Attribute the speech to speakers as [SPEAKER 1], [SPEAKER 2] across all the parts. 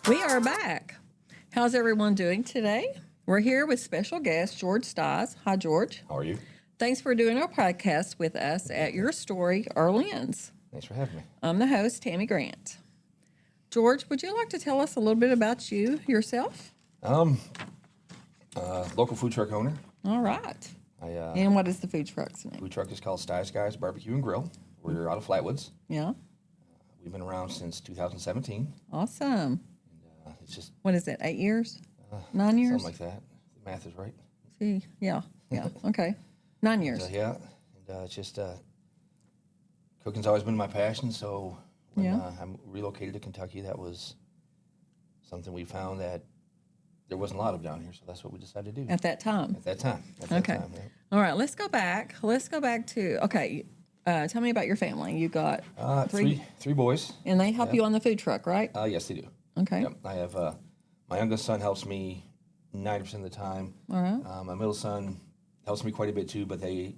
[SPEAKER 1] We are back. How's everyone doing today? We're here with special guest George Stiles. Hi, George.
[SPEAKER 2] How are you?
[SPEAKER 1] Thanks for doing our podcast with us at Your Story, Orleans.
[SPEAKER 2] Thanks for having me.
[SPEAKER 1] I'm the host, Tammy Grant. George, would you like to tell us a little bit about yourself?
[SPEAKER 2] Local food truck owner.
[SPEAKER 1] All right.
[SPEAKER 2] I
[SPEAKER 1] And what is the food truck's name?
[SPEAKER 2] food truck is called Stiles Guys Barbecue and Grill. We're out of Flatwoods.
[SPEAKER 1] Yeah.
[SPEAKER 2] We've been around since 2017.
[SPEAKER 1] Awesome.
[SPEAKER 2] It's just
[SPEAKER 1] What is it, 8 years? 9 years?
[SPEAKER 2] something like that. The math is right.
[SPEAKER 1] See, yeah. Okay. 9 years.
[SPEAKER 2] Yeah, and it's just cooking's always been my passion. So when I relocated to Kentucky, that was something we found that there wasn't a lot of down here. So that's what we decided to do
[SPEAKER 1] At that time.
[SPEAKER 2] At that time.
[SPEAKER 1] Okay. All right, let's go back. Let's go back to, tell me about your family. You got
[SPEAKER 2] three boys.
[SPEAKER 1] and they help you on the food truck, right?
[SPEAKER 2] Yes, they do.
[SPEAKER 1] Okay.
[SPEAKER 2] Yep. I have my youngest son helps me 90% of the time.
[SPEAKER 1] All right.
[SPEAKER 2] My middle son helps me quite a bit too, but I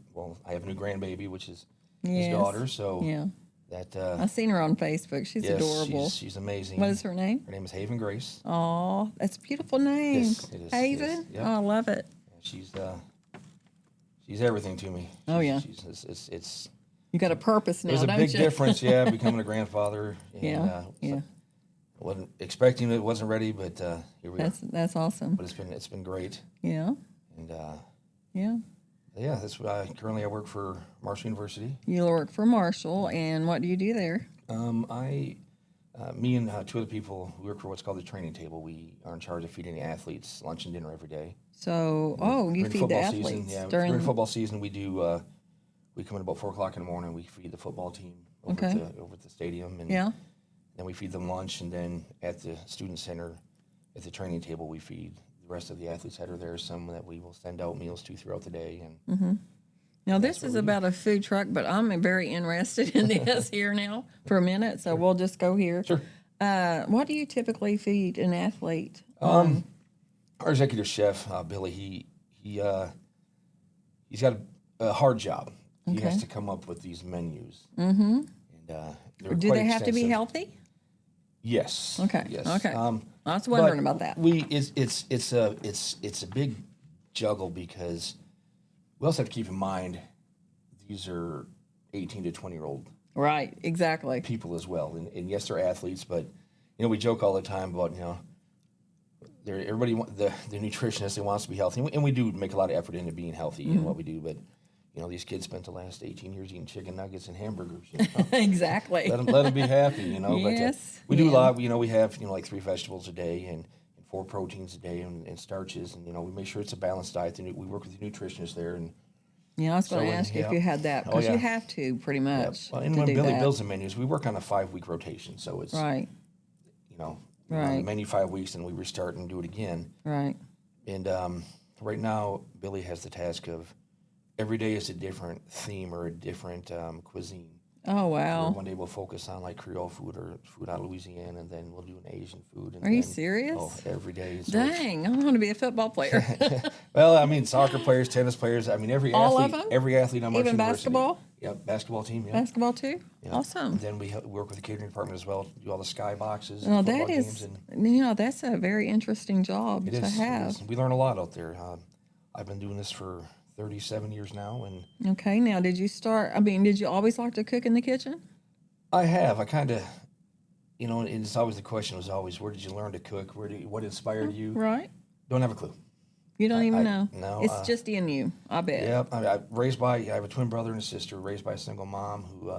[SPEAKER 2] have a new grandbaby, which is his
[SPEAKER 1] Yes.
[SPEAKER 2] daughter. So
[SPEAKER 1] Yeah.
[SPEAKER 2] that
[SPEAKER 1] I've seen her on Facebook. She's
[SPEAKER 2] yes,
[SPEAKER 1] adorable.
[SPEAKER 2] she's amazing.
[SPEAKER 1] What is her name?
[SPEAKER 2] Her name is Haven Grace.
[SPEAKER 1] Oh, that's a beautiful name.
[SPEAKER 2] Yes, it is.
[SPEAKER 1] Haven?
[SPEAKER 2] Yes, yep.
[SPEAKER 1] Oh, I love it.
[SPEAKER 2] She's everything to me.
[SPEAKER 1] Oh, yeah.
[SPEAKER 2] It's
[SPEAKER 1] You got a purpose now,
[SPEAKER 2] there's a
[SPEAKER 1] don't
[SPEAKER 2] big
[SPEAKER 1] you?
[SPEAKER 2] difference, becoming a grandfather. And,
[SPEAKER 1] Yeah.
[SPEAKER 2] I wasn't expecting it, wasn't ready, but here we are.
[SPEAKER 1] That's awesome.
[SPEAKER 2] But it's been great,
[SPEAKER 1] Yeah.
[SPEAKER 2] and
[SPEAKER 1] Yeah.
[SPEAKER 2] that's what currently I work for Marshall University.
[SPEAKER 1] You work for Marshall, and what do you do there?
[SPEAKER 2] Me and two other people who work for what's called the training table. We are in charge of feeding the athletes lunch and dinner every day.
[SPEAKER 1] So, you
[SPEAKER 2] During
[SPEAKER 1] feed the
[SPEAKER 2] football
[SPEAKER 1] athletes
[SPEAKER 2] season,
[SPEAKER 1] during
[SPEAKER 2] during football season, we do. We come in about 4:00 in the morning. We feed the football team over at the stadium, and
[SPEAKER 1] Yeah.
[SPEAKER 2] then we feed them lunch. And then at the student center, at the training table, we feed the rest of the athletes that are there. Some that we will send out meals to throughout the day. And
[SPEAKER 1] Now, this is about a food truck, but I'm very interested in this here now for a minute, so we'll just go here.
[SPEAKER 2] Sure.
[SPEAKER 1] What do you typically feed an athlete?
[SPEAKER 2] Our executive chef, Billy, he's got a hard job. He
[SPEAKER 1] Okay.
[SPEAKER 2] has to come up with these menus. Mm-hmm. And
[SPEAKER 1] Do they have to be healthy?
[SPEAKER 2] Yes.
[SPEAKER 1] Okay.
[SPEAKER 2] Yes.
[SPEAKER 1] Okay. I was wondering about that.
[SPEAKER 2] It's a big juggle because we also have to keep in mind these are 18 to 20-year-old
[SPEAKER 1] Right. Exactly.
[SPEAKER 2] people as well, and yes, they're athletes, but we joke all the time about the nutritionist, they wants to be healthy, and we do make a lot of effort into being healthy in what we do, but these kids spent the last 18 years eating chicken nuggets and hamburgers.
[SPEAKER 1] Exactly.
[SPEAKER 2] Let them be happy,
[SPEAKER 1] Yes.
[SPEAKER 2] But we do a lot. We have like 3 vegetables a day and 4 proteins a day and starches, and we make sure it's a balanced diet. And we work with the nutritionist there, and
[SPEAKER 1] Yeah, I was going to ask you if you had that, because
[SPEAKER 2] yeah.
[SPEAKER 1] you have to pretty much.
[SPEAKER 2] Well, and
[SPEAKER 1] to
[SPEAKER 2] when
[SPEAKER 1] do
[SPEAKER 2] Billy
[SPEAKER 1] that.
[SPEAKER 2] builds the menus, we work on a 5-week rotation, so it's
[SPEAKER 1] Right.
[SPEAKER 2] on
[SPEAKER 1] Right.
[SPEAKER 2] the menu 5 weeks, and we restart and do it again.
[SPEAKER 1] Right.
[SPEAKER 2] And right now, Billy has the task of every day is a different theme or a different cuisine.
[SPEAKER 1] Oh,
[SPEAKER 2] Where
[SPEAKER 1] wow.
[SPEAKER 2] one day we'll focus on like Creole food or food out of Louisiana, and then we'll do an Asian food. And
[SPEAKER 1] Are you
[SPEAKER 2] then-
[SPEAKER 1] serious?
[SPEAKER 2] Oh, every day. So
[SPEAKER 1] Dang, I want to be a football player.
[SPEAKER 2] well, I mean, soccer players, tennis players. I mean, every
[SPEAKER 1] All of
[SPEAKER 2] athlete,
[SPEAKER 1] them?
[SPEAKER 2] every athlete on Marshall
[SPEAKER 1] Even
[SPEAKER 2] University.
[SPEAKER 1] basketball?
[SPEAKER 2] Yep, basketball team. Yeah.
[SPEAKER 1] Basketball too?
[SPEAKER 2] Yeah.
[SPEAKER 1] Awesome.
[SPEAKER 2] And then we work with the catering department as well. Do all the sky boxes.
[SPEAKER 1] Well,
[SPEAKER 2] and football
[SPEAKER 1] that
[SPEAKER 2] games,
[SPEAKER 1] is,
[SPEAKER 2] and
[SPEAKER 1] that's a very interesting job
[SPEAKER 2] it
[SPEAKER 1] to
[SPEAKER 2] is.
[SPEAKER 1] have.
[SPEAKER 2] It is. We learn a lot out there. I've been doing this for 37 years now, and
[SPEAKER 1] Okay, now did you always like to cook in the kitchen?
[SPEAKER 2] I have. I kind of, and it's always the question was always, where did you learn to cook? What inspired you?
[SPEAKER 1] Right.
[SPEAKER 2] Don't have a clue.
[SPEAKER 1] You don't even know.
[SPEAKER 2] no,
[SPEAKER 1] It's just in you, I bet.
[SPEAKER 2] Yeah, I have a twin brother and a sister, raised by a single mom who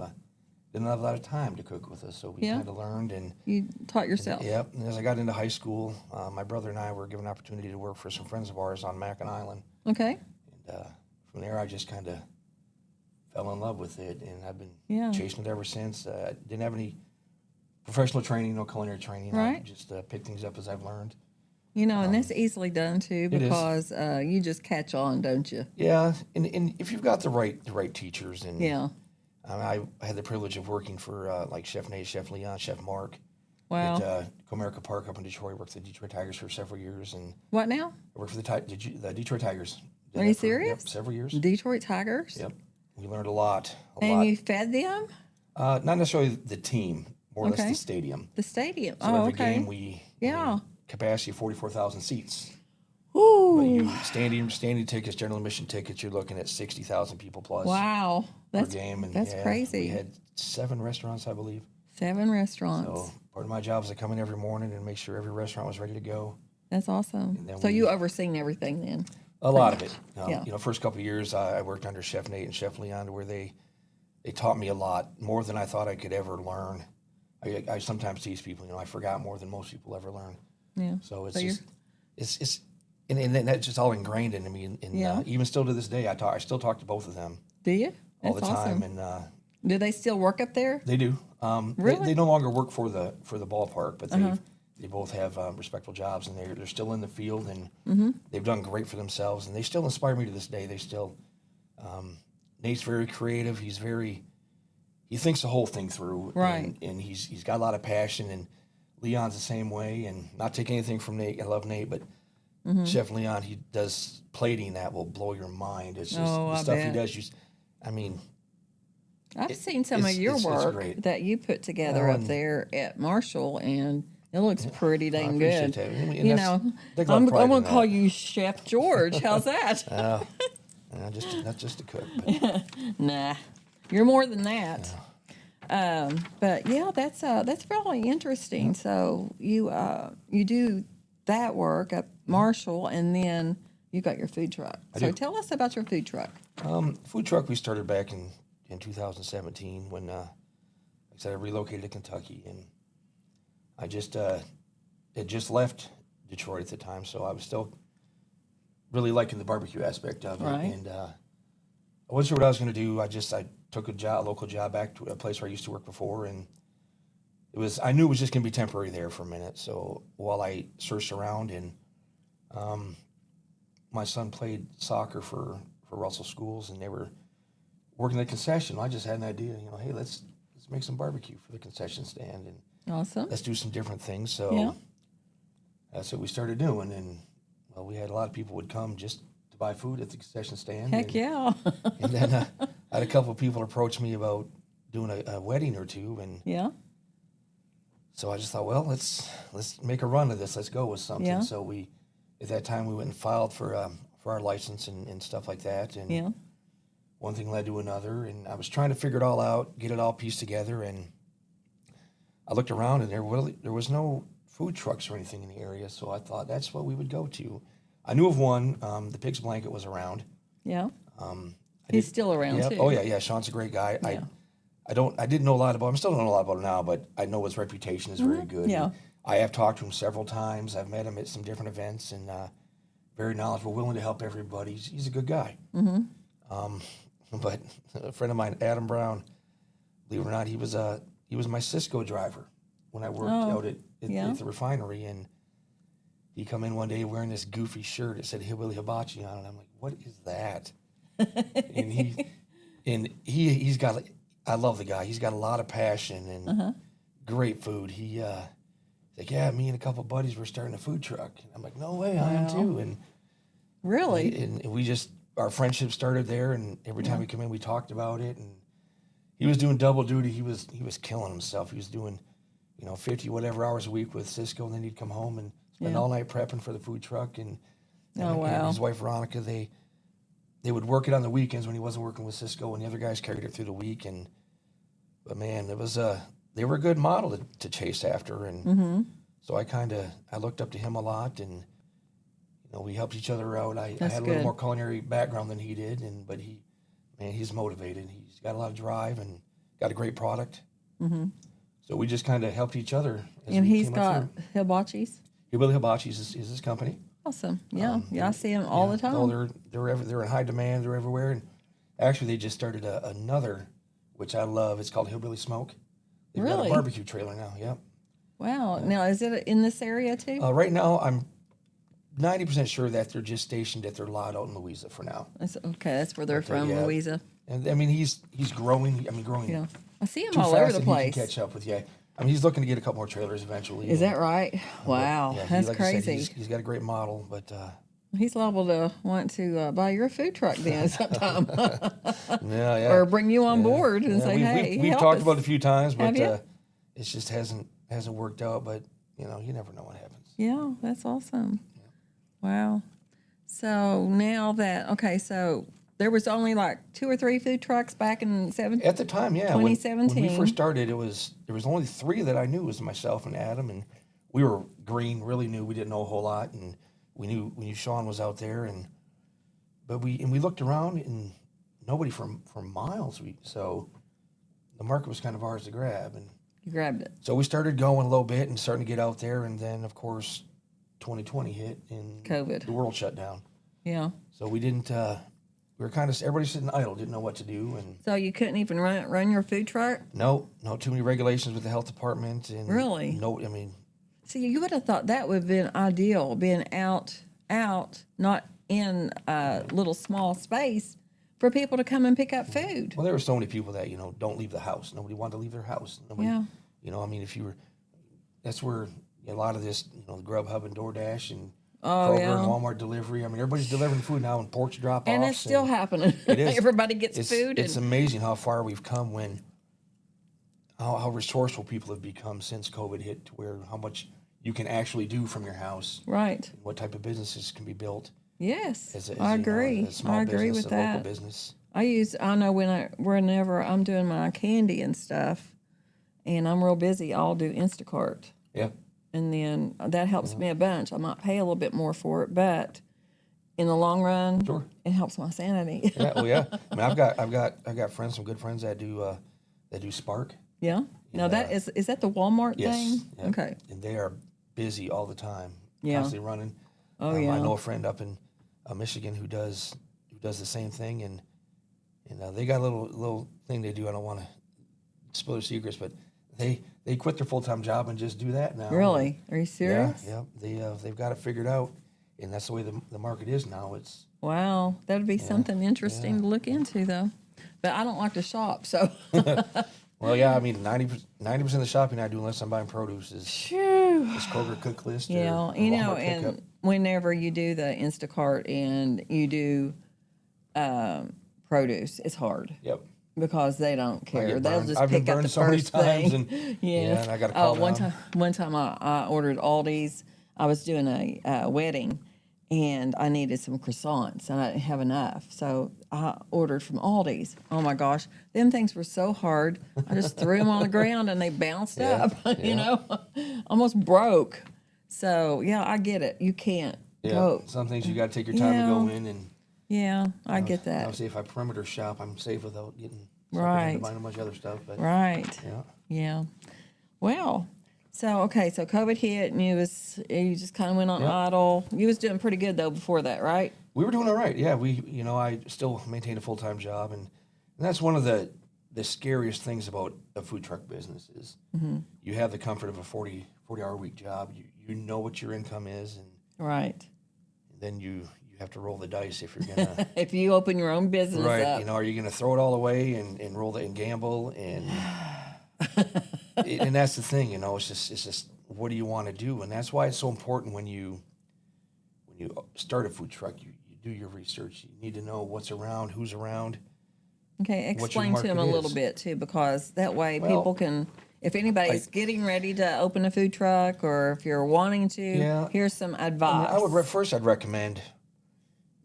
[SPEAKER 2] didn't have a lot of time to cook with us, so we
[SPEAKER 1] Yeah.
[SPEAKER 2] kind of learned. And
[SPEAKER 1] You taught yourself.
[SPEAKER 2] yep, and as I got into high school, my brother and I were given an opportunity to work for some friends of ours on Mackinac Island,
[SPEAKER 1] Okay.
[SPEAKER 2] and from there I just kind of fell in love with it, and I've been
[SPEAKER 1] Yeah.
[SPEAKER 2] chasing it ever since. Didn't have any professional training, no culinary training. I
[SPEAKER 1] Right.
[SPEAKER 2] just picked things up as I've learned.
[SPEAKER 1] And that's easily done too,
[SPEAKER 2] it is.
[SPEAKER 1] because you just catch on, don't you?
[SPEAKER 2] Yeah, and if you've got the right teachers, and
[SPEAKER 1] Yeah.
[SPEAKER 2] I had the privilege of working for like Chef Nate, Chef Leon, Chef Mark
[SPEAKER 1] Wow.
[SPEAKER 2] at Comerica Park up in Detroit. Worked for the Detroit Tigers for several years, and
[SPEAKER 1] What now?
[SPEAKER 2] I worked for the Detroit Tigers. Did
[SPEAKER 1] Are you
[SPEAKER 2] that for,
[SPEAKER 1] serious?
[SPEAKER 2] Yep, several years.
[SPEAKER 1] Detroit Tigers?
[SPEAKER 2] Yep, we learned a lot.
[SPEAKER 1] And you fed them?
[SPEAKER 2] Not necessarily the team, more or less
[SPEAKER 1] Okay.
[SPEAKER 2] the stadium.
[SPEAKER 1] The stadium.
[SPEAKER 2] So
[SPEAKER 1] oh,
[SPEAKER 2] every
[SPEAKER 1] okay.
[SPEAKER 2] game we
[SPEAKER 1] Yeah.
[SPEAKER 2] Capacity of 44,000 seats.
[SPEAKER 1] Ooh.
[SPEAKER 2] But you standing tickets, general admission tickets, you're looking at 60,000 people plus
[SPEAKER 1] Wow.
[SPEAKER 2] per game. And
[SPEAKER 1] that's crazy.
[SPEAKER 2] We had 7 restaurants, I believe.
[SPEAKER 1] 7 restaurants.
[SPEAKER 2] So part of my job is to come in every morning and make sure every restaurant was ready to go.
[SPEAKER 1] That's awesome. So you overseen everything then?
[SPEAKER 2] A lot of it.
[SPEAKER 1] Yeah.
[SPEAKER 2] You know, first couple of years I worked under Chef Nate and Chef Leon, where they taught me a lot, more than I thought I could ever learn. I sometimes tease people, you know, I forgot more than most people ever learn.
[SPEAKER 1] Yeah.
[SPEAKER 2] So and that's just all ingrained into me. And even still to this day, I still talk to both of them.
[SPEAKER 1] Do you?
[SPEAKER 2] All the time.
[SPEAKER 1] Awesome.
[SPEAKER 2] And
[SPEAKER 1] do they still work up there?
[SPEAKER 2] they do.
[SPEAKER 1] Really?
[SPEAKER 2] They no longer work for the ballpark, but they both have respectful jobs, and they're still in the field, and they've done great for themselves, and they still inspire me to this day. They still, Nate's very creative. He thinks the whole thing through,
[SPEAKER 1] right?
[SPEAKER 2] And he's got a lot of passion, and Leon's the same way. And not take anything from Nate, I love Nate, but Chef Leon, he does plating that will blow your mind. It's just the stuff he does.
[SPEAKER 1] I've seen some of your work that you put together up there at Marshall, and it looks pretty dang good. You know, I'm going to call you Chef George. How's that?
[SPEAKER 2] Not just a cook.
[SPEAKER 1] Nah, you're more than that. But yeah, that's really interesting. So you do that work at Marshall, and then you got your food truck. So tell us about your food truck.
[SPEAKER 2] Food truck we started back in 2017 when, like I said, I relocated to Kentucky, and I had just left Detroit at the time, so I was still really liking the barbecue aspect of it.
[SPEAKER 1] Right.
[SPEAKER 2] And I wasn't sure what I was going to do. I took a local job back to a place where I used to work before, and I knew it was just going to be temporary there for a minute. So while I searched around, and my son played soccer for Russell Schools, and they were working the concession. I just had an idea, you know, hey, let's make some barbecue for the concession stand, and
[SPEAKER 1] awesome.
[SPEAKER 2] Let's do some different things. So that's what we started doing, and well, we had a lot of people would come just to buy food at the concession stand.
[SPEAKER 1] Heck yeah!
[SPEAKER 2] And then I had a couple of people approach me about doing a wedding or two, and so I just thought, well, let's make a run of this. Let's go with something.
[SPEAKER 1] Yeah.
[SPEAKER 2] So at that time we went and filed for our license and stuff like that, and one thing led to another, and I was trying to figure it all out, get it all pieced together, and I looked around, and there was no food trucks or anything in the area, so I thought that's what we would go to. I knew of one. The Pig's Blanket was around.
[SPEAKER 1] Yeah. He's still around too.
[SPEAKER 2] Oh yeah. Sean's a great guy. Yeah. I didn't know a lot about him. I still don't know a lot about him now, but I know his reputation is very good.
[SPEAKER 1] Yeah.
[SPEAKER 2] I have talked to him several times. I've met him at some different events, and very knowledgeable, willing to help everybody. He's a good guy. But a friend of mine, Adam Brown, believe it or not, he was my Cisco driver when I worked out at the refinery, and he come in one day wearing this goofy shirt that said Hillbilly Hibachi on it. I'm like, what is that? and he's got, I love the guy. He's got a lot of passion and great food. He's like, yeah, me and a couple of buddies were starting a food truck. And I'm like, no way, I am too. And
[SPEAKER 1] really,
[SPEAKER 2] and we just, our friendship started there. And every time we come in, we talked about it. And he was doing double duty. He was killing himself. He was doing, 50 whatever hours a week with Cisco, and then he'd come home and spend all night prepping for the food truck. And his wife Veronica, they would work it on the weekends when he wasn't working with Cisco, and the other guys carried it through the week. But man, it was they were a good model to chase after, and so I looked up to him a lot, and we helped each other out. I had a little more culinary background than he did, but he's motivated. He's got a lot of drive and got a great product. So we just kind of helped each other.
[SPEAKER 1] And he's got Hibachis.
[SPEAKER 2] Hillbilly Hibachis is his company.
[SPEAKER 1] Awesome. Yeah, I see them all the time.
[SPEAKER 2] Oh, they're in high demand. They're everywhere. And actually, they just started another, which I love. It's called Hillbilly Smoke. They've got a barbecue trailer now. Yep.
[SPEAKER 1] Wow. Now, is it in this area too?
[SPEAKER 2] Right now, I'm 90% sure that they're just stationed at their lot out in Louisa for now.
[SPEAKER 1] That's where they're from, Louisa.
[SPEAKER 2] And he's growing. Growing.
[SPEAKER 1] Yeah, I see him all over the place.
[SPEAKER 2] He can catch up with he's looking to get a couple more trailers eventually.
[SPEAKER 1] Is that right? Wow, that's crazy.
[SPEAKER 2] He's got a great model, but
[SPEAKER 1] he's liable to want to buy your food truck then sometime.
[SPEAKER 2] yeah.
[SPEAKER 1] Or bring you on board and say, "Hey,
[SPEAKER 2] we've
[SPEAKER 1] help
[SPEAKER 2] talked
[SPEAKER 1] us."
[SPEAKER 2] about it a few times, but
[SPEAKER 1] it
[SPEAKER 2] just hasn't worked out. But you never know what happens.
[SPEAKER 1] Yeah, that's awesome. Wow. So now so there was only like 2 or 3 food trucks back in
[SPEAKER 2] At the time, yeah, when
[SPEAKER 1] 2017.
[SPEAKER 2] we first started, there was only 3 that I knew. It was myself and Adam, and we were green, really new. We didn't know a whole lot, and we knew Sean was out there, but we looked around and nobody for miles. So the market was kind of ours to grab, and
[SPEAKER 1] You grabbed it.
[SPEAKER 2] so we started going a little bit and starting to get out there, and then of course 2020 hit and
[SPEAKER 1] COVID.
[SPEAKER 2] the world shut down.
[SPEAKER 1] Yeah.
[SPEAKER 2] So we didn't. We were kind of everybody sitting idle, didn't know what to do, and
[SPEAKER 1] So you couldn't even run your food truck?
[SPEAKER 2] no, too many regulations with the health department, and
[SPEAKER 1] Really?
[SPEAKER 2] no, I mean,
[SPEAKER 1] See, you would have thought that would have been ideal, being out, not in a little small space for people to come and pick up food.
[SPEAKER 2] well, there were so many people that don't leave the house. Nobody wanted to leave their house. Nobody,
[SPEAKER 1] Yeah.
[SPEAKER 2] I mean, that's where a lot of this, the Grubhub and DoorDash and
[SPEAKER 1] Oh,
[SPEAKER 2] Kroger
[SPEAKER 1] yeah.
[SPEAKER 2] and Walmart delivery. I mean, everybody's delivering food now and porch drop-offs.
[SPEAKER 1] And it's still happening.
[SPEAKER 2] It is.
[SPEAKER 1] Everybody gets
[SPEAKER 2] It's,
[SPEAKER 1] food.
[SPEAKER 2] it's amazing how far we've come how resourceful people have become since COVID hit, to where how much you can actually do from your house,
[SPEAKER 1] Right.
[SPEAKER 2] and what type of businesses can be built.
[SPEAKER 1] Yes.
[SPEAKER 2] As
[SPEAKER 1] I agree.
[SPEAKER 2] a small
[SPEAKER 1] I agree
[SPEAKER 2] business,
[SPEAKER 1] with
[SPEAKER 2] a
[SPEAKER 1] that.
[SPEAKER 2] local business.
[SPEAKER 1] I know whenever I'm doing my candy and stuff, and I'm real busy, I'll do Instacart.
[SPEAKER 2] Yeah.
[SPEAKER 1] And then that helps me a bunch. I might pay a little bit more for it, but in the long run,
[SPEAKER 2] Sure.
[SPEAKER 1] it helps my sanity.
[SPEAKER 2] Yeah. Well, yeah. I mean, I've got friends, some good friends that do Spark.
[SPEAKER 1] Yeah. Now that is that the Walmart
[SPEAKER 2] Yes.
[SPEAKER 1] thing?
[SPEAKER 2] Yeah.
[SPEAKER 1] Okay.
[SPEAKER 2] And they are busy all the time.
[SPEAKER 1] Yeah.
[SPEAKER 2] Constantly running.
[SPEAKER 1] Oh,
[SPEAKER 2] I
[SPEAKER 1] yeah.
[SPEAKER 2] know a friend up in Michigan who does the same thing, and they got a little thing they do. I don't want to spill their secrets, but they quit their full-time job and just do that now.
[SPEAKER 1] Really? Are you serious?
[SPEAKER 2] Yeah. They've got it figured out, and that's the way the market is now. It's
[SPEAKER 1] Wow. That'd be something interesting to look into, though. But I don't like to shop, so.
[SPEAKER 2] well, yeah. I mean, 90% of the shopping I do, unless I'm buying produce, is this Kroger cook list.
[SPEAKER 1] Yeah,
[SPEAKER 2] or Walmart pickup.
[SPEAKER 1] and whenever you do the Instacart and you do produce, it's hard
[SPEAKER 2] Yep.
[SPEAKER 1] because they don't care.
[SPEAKER 2] get
[SPEAKER 1] They'll
[SPEAKER 2] burned.
[SPEAKER 1] just
[SPEAKER 2] I've been
[SPEAKER 1] pick up
[SPEAKER 2] burned
[SPEAKER 1] the
[SPEAKER 2] so many
[SPEAKER 1] first
[SPEAKER 2] times,
[SPEAKER 1] thing.
[SPEAKER 2] and
[SPEAKER 1] Yes.
[SPEAKER 2] I got to call
[SPEAKER 1] one
[SPEAKER 2] down.
[SPEAKER 1] time. One time I ordered Aldi's. I was doing a wedding, and I needed some croissants, and I didn't have enough, so I ordered from Aldi's. Oh my gosh, them things were so hard. I just threw them on the ground, and they bounced up. Almost broke. So yeah, I get it. You can't go.
[SPEAKER 2] Some things you got to take your time to go
[SPEAKER 1] Yeah.
[SPEAKER 2] in, and
[SPEAKER 1] Yeah, I get that.
[SPEAKER 2] obviously if I perimeter shop, I'm safe without getting
[SPEAKER 1] Right.
[SPEAKER 2] buying a bunch of other stuff. But
[SPEAKER 1] Right.
[SPEAKER 2] yeah,
[SPEAKER 1] Yeah. Well, so COVID hit, and you just kind of went on idle. You was doing pretty good though before that, right?
[SPEAKER 2] we were doing all right. Yeah, I still maintain a full-time job, and that's one of the scariest things about a food truck business is you have the comfort of a 40-hour week job. You know what your income is, and
[SPEAKER 1] Right.
[SPEAKER 2] then you have to roll the dice if you're gonna
[SPEAKER 1] If you open your own business
[SPEAKER 2] right.
[SPEAKER 1] up.
[SPEAKER 2] Are you gonna throw it all away and roll and gamble and and that's the thing. It's just what do you want to do, and that's why it's so important when you start a food truck, you do your research. You need to know what's around, who's around.
[SPEAKER 1] Okay,
[SPEAKER 2] what your
[SPEAKER 1] explain to them a
[SPEAKER 2] market
[SPEAKER 1] little
[SPEAKER 2] is.
[SPEAKER 1] bit too, because that way
[SPEAKER 2] Well,
[SPEAKER 1] people can, if anybody's getting ready to open a food truck, or if you're wanting to,
[SPEAKER 2] Yeah.
[SPEAKER 1] here's some advice.
[SPEAKER 2] I'd recommend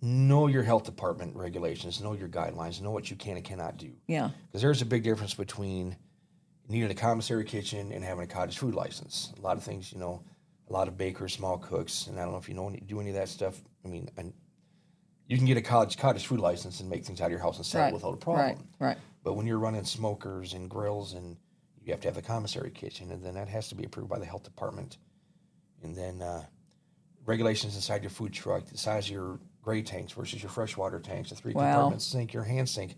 [SPEAKER 2] know your health department regulations, know your guidelines, know what you can and cannot do.
[SPEAKER 1] Yeah.
[SPEAKER 2] Because there's a big difference between needing a commissary kitchen and having a cottage food license. A lot of things, a lot of bakers, small cooks, and I don't know if you do any of that stuff. I mean, you can get a cottage food license and make things out of your house and sell it without a problem.
[SPEAKER 1] Right.
[SPEAKER 2] But when you're running smokers and grills, and you have to have a commissary kitchen, and then that has to be approved by the health department. And then regulations inside your food truck, the size of your gray tanks versus your freshwater tanks, the 3 compartment sink, your hand sink,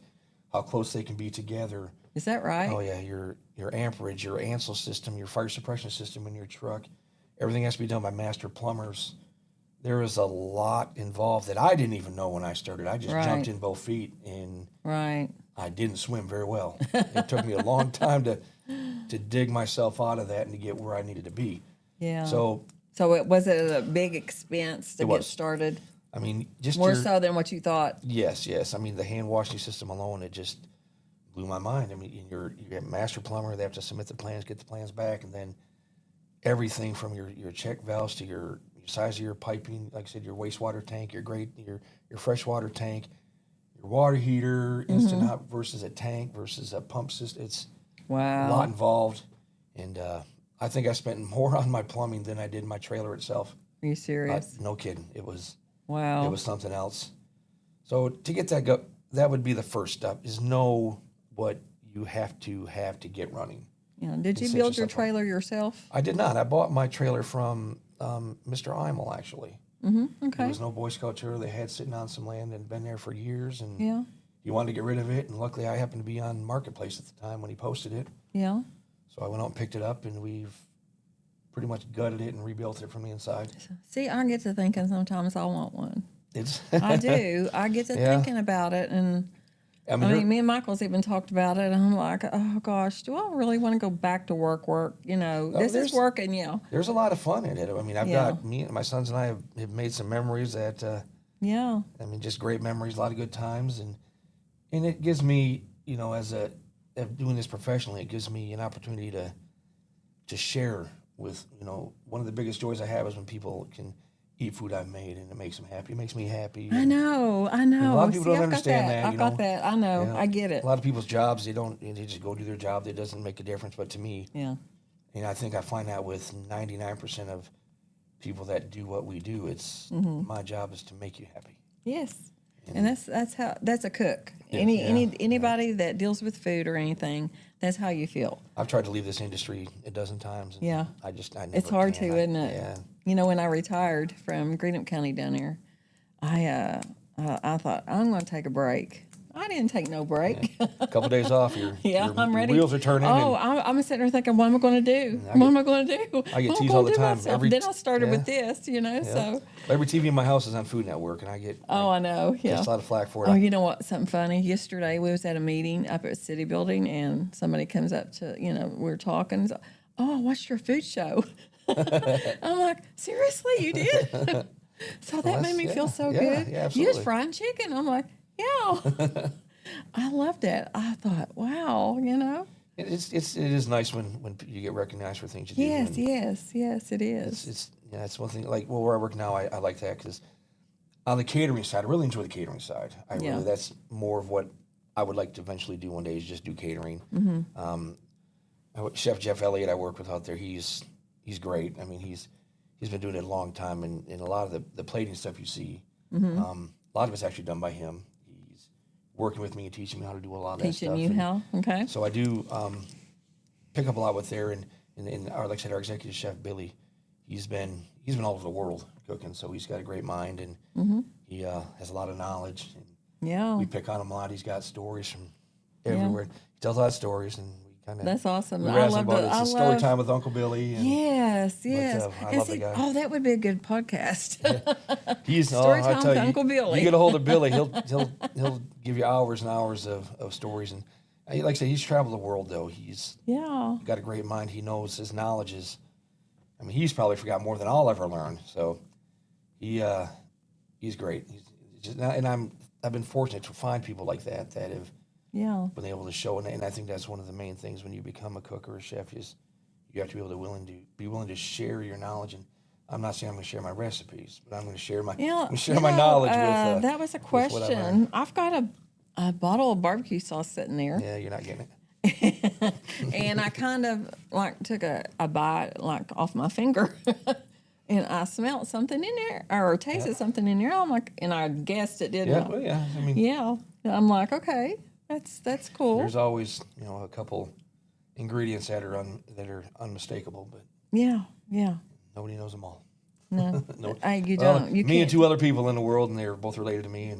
[SPEAKER 2] how close they can be together.
[SPEAKER 1] Is that right?
[SPEAKER 2] Oh yeah, your amperage, your ANSEL system, your fire suppression system in your truck, everything has to be done by master plumbers. There is a lot involved that I didn't even know when I started. I just jumped in both feet, and I didn't swim very well. It took me a long time to dig myself out of that and to get where I needed to be.
[SPEAKER 1] Yeah.
[SPEAKER 2] So
[SPEAKER 1] was it a big expense to get started?
[SPEAKER 2] I mean, just
[SPEAKER 1] More so than what you thought.
[SPEAKER 2] Yes. I mean, the hand washing system alone, it just blew my mind. I mean, you get master plumber, they have to submit the plans, get the plans back, and then everything from your check valves to your size of your piping, like I said, your wastewater tank, your freshwater tank, your water heater, instant hot versus a tank versus a pump system. It's a lot involved. And I think I spent more on my plumbing than I did my trailer itself.
[SPEAKER 1] Are you serious?
[SPEAKER 2] No kidding. It was something else. So to get that would be the first step, is know what you have to get running.
[SPEAKER 1] Yeah. Did you build your trailer yourself?
[SPEAKER 2] I did not. I bought my trailer from Mr. Imel, actually.
[SPEAKER 1] Okay.
[SPEAKER 2] There was no Boy Scout trailer they had sitting on some land and been there for years, and
[SPEAKER 1] yeah,
[SPEAKER 2] he wanted to get rid of it, and luckily I happened to be on Marketplace at the time when he posted it.
[SPEAKER 1] Yeah.
[SPEAKER 2] So I went out and picked it up, and we've pretty much gutted it and rebuilt it from the inside.
[SPEAKER 1] See, I get to thinking sometimes I want one.
[SPEAKER 2] It's
[SPEAKER 1] I do. I get to thinking about it, and I mean, me and Michael's even talked about it, and I'm like, oh gosh, do I really want to go back to work? You know, this is working, yeah.
[SPEAKER 2] There's a lot of fun in it. I mean, I've got my sons and I have made some memories that, I mean, just great memories, a lot of good times, and it gives me, you know, as doing this professionally, it gives me an opportunity to share with, you know, one of the biggest joys I have is when people can eat food I've made, and it makes them happy. It makes me happy.
[SPEAKER 1] I know.
[SPEAKER 2] A lot of people don't understand that.
[SPEAKER 1] I've got that. I know.
[SPEAKER 2] You know,
[SPEAKER 1] I get it.
[SPEAKER 2] A lot of people's jobs, they just go do their job. That doesn't make a difference. But to me,
[SPEAKER 1] yeah.
[SPEAKER 2] And I think I find that with 99% of people that do what we do, it's my job is to make you happy.
[SPEAKER 1] Yes. And that's a cook. Anybody that deals with food or anything, that's how you feel.
[SPEAKER 2] I've tried to leave this industry a dozen times. And I never
[SPEAKER 1] it's hard
[SPEAKER 2] can.
[SPEAKER 1] to, isn't it?
[SPEAKER 2] Yeah.
[SPEAKER 1] You know, when I retired from Greenup County down there, I thought I'm going to take a break. I didn't take no break.
[SPEAKER 2] Yeah. A couple of days off,
[SPEAKER 1] I'm ready.
[SPEAKER 2] Your wheels are turning.
[SPEAKER 1] I'm sitting there thinking, what am I going to do? What am I going to do?
[SPEAKER 2] I get teased all the time.
[SPEAKER 1] Then I started with this, you know. Yeah. So
[SPEAKER 2] every TV in my house is on Food Network, and I get
[SPEAKER 1] I know. Yeah,
[SPEAKER 2] a lot of flack for it.
[SPEAKER 1] Oh, you know what? Something funny. Yesterday we was at a meeting up at City Building, and somebody comes up to we're talking. So, I watched your food show. I'm like, seriously, you did? So that made me feel so good.
[SPEAKER 2] Yeah, absolutely.
[SPEAKER 1] You was frying chicken. I'm like, yeah. I loved it. I thought, wow, you know.
[SPEAKER 2] It is nice when you get recognized for things you do.
[SPEAKER 1] Yes, it is.
[SPEAKER 2] It's one thing. Like where I work now, I like that because on the catering side, I really enjoy the catering side. That's more of what I would like to eventually do one day is just do catering. Chef Jeff Elliott, I work with out there. He's great. I mean, he's been doing it a long time, and a lot of the plating stuff you see, a lot of it's actually done by him. He's working with me and teaching me how to do a lot of that stuff.
[SPEAKER 1] Teaching you how? Okay.
[SPEAKER 2] So I do pick up a lot with there, and our, like I said, our executive chef Billy, he's been all over the world cooking, so he's got a great mind, and he has a lot of knowledge. And we pick on him a lot. He's got stories from everywhere. He tells a lot of stories, and
[SPEAKER 1] that's awesome.
[SPEAKER 2] I love it. It's a story time with Uncle Billy. And,
[SPEAKER 1] yes.
[SPEAKER 2] I love the guy.
[SPEAKER 1] Oh, that would be a good podcast.
[SPEAKER 2] He's
[SPEAKER 1] story time with Uncle Billy.
[SPEAKER 2] You get a hold of Billy, he'll give you hours and hours of stories. And like I said, he's traveled the world though. He's got a great mind. He knows his knowledge is. I mean, he's probably forgot more than I'll ever learn. So he's great. I've been fortunate to find people like that have. Been able to show, and I think that's one of the main things when you become a cook or a chef is you have to be willing to share your knowledge. And I'm not saying I'm going to share my recipes, but I'm going to share my my knowledge with.
[SPEAKER 1] That was a question. I've got a bottle of barbecue sauce sitting there.
[SPEAKER 2] Yeah, you're not getting it.
[SPEAKER 1] And I kind of took a bite off my finger, and I smelled something in there or tasted something in there. I'm like, and I guessed it didn't.
[SPEAKER 2] Yeah, well, yeah. I mean,
[SPEAKER 1] I'm like, okay. That's cool.
[SPEAKER 2] There's always, a couple ingredients that are unmistakable, but nobody knows them all.
[SPEAKER 1] No, you don't. You
[SPEAKER 2] me
[SPEAKER 1] can't.
[SPEAKER 2] And two other people in the world, and they're both related to me,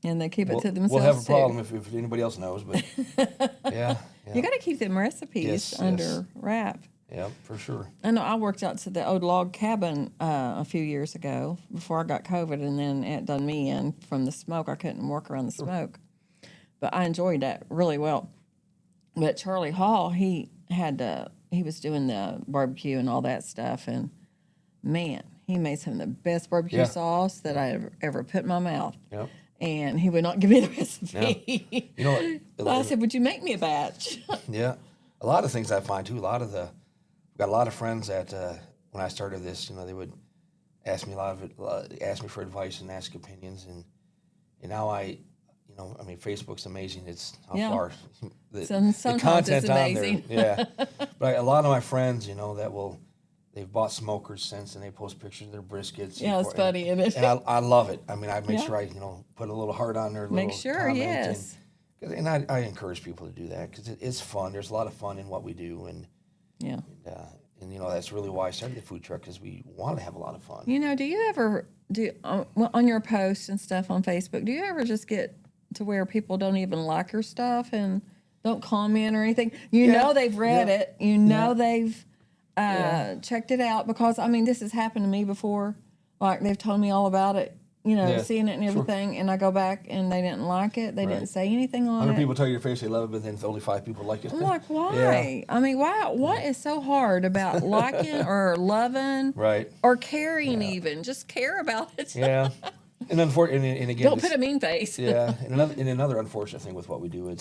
[SPEAKER 1] and they keep it to themselves.
[SPEAKER 2] We'll have a problem if anybody else knows, but
[SPEAKER 1] you got to keep them recipes under wrap.
[SPEAKER 2] Yeah, for sure.
[SPEAKER 1] I know I worked out to the old log cabin a few years ago before I got COVID, and then it done me in from the smoke. I couldn't work around the smoke. But I enjoyed that really well. But Charlie Hall, he was doing the barbecue and all that stuff, and man, he made some of the best barbecue sauce that I ever put in my mouth.
[SPEAKER 2] Yep.
[SPEAKER 1] And he would not give me the recipe.
[SPEAKER 2] Yeah.
[SPEAKER 1] I said, "Would you make me a batch?"
[SPEAKER 2] Yeah, a lot of things I find too. A lot of the got a lot of friends that when I started this, they would ask me ask me for advice and ask opinions, and now Facebook's amazing. It's how far the
[SPEAKER 1] Sometimes
[SPEAKER 2] content
[SPEAKER 1] it's
[SPEAKER 2] on
[SPEAKER 1] amazing.
[SPEAKER 2] there, yeah. But a lot of my friends, they've bought smokers since, and they post pictures of their briskets.
[SPEAKER 1] Yeah, it's funny, isn't it?
[SPEAKER 2] And I love it. I make sure I put a little heart on their
[SPEAKER 1] Make
[SPEAKER 2] little
[SPEAKER 1] sure,
[SPEAKER 2] comment,
[SPEAKER 1] yes.
[SPEAKER 2] and I encourage people to do that because it's fun. There's a lot of fun in what we do, and that's really why I started the food truck, because we want to have a lot of fun.
[SPEAKER 1] Do you ever on your posts and stuff on Facebook? Do you ever just get to where people don't even like your stuff and don't comment or anything? They've read it. They've checked it out, because this has happened to me before. Like, they've told me all about it, seeing it and everything, and I go back and they didn't like it. They didn't say anything on
[SPEAKER 2] 100
[SPEAKER 1] it.
[SPEAKER 2] people tell you your face they love it, but then only 5 people like it.
[SPEAKER 1] I'm like, why?
[SPEAKER 2] Yeah.
[SPEAKER 1] Why? What is so hard about liking or loving,
[SPEAKER 2] Right,
[SPEAKER 1] or caring even? Just care about it.
[SPEAKER 2] Yeah. And unfortunately, and again,
[SPEAKER 1] Don't put a mean face.
[SPEAKER 2] Yeah, and another unfortunate thing with what we do,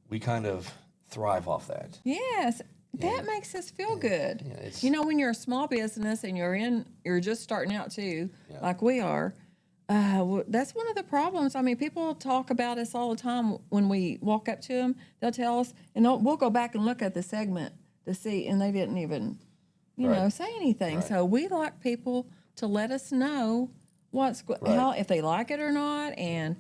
[SPEAKER 2] we kind of thrive off that.
[SPEAKER 1] Yes, that makes us feel good.
[SPEAKER 2] Yeah,
[SPEAKER 1] when you're a small business and you're just starting out too, like we are. That's one of the problems. People talk about us all the time. When we walk up to them, they'll tell us, and we'll go back and look at the segment to see, and they didn't even, say anything.
[SPEAKER 2] Right.
[SPEAKER 1] So we like people to let us know how, if they like it or not, and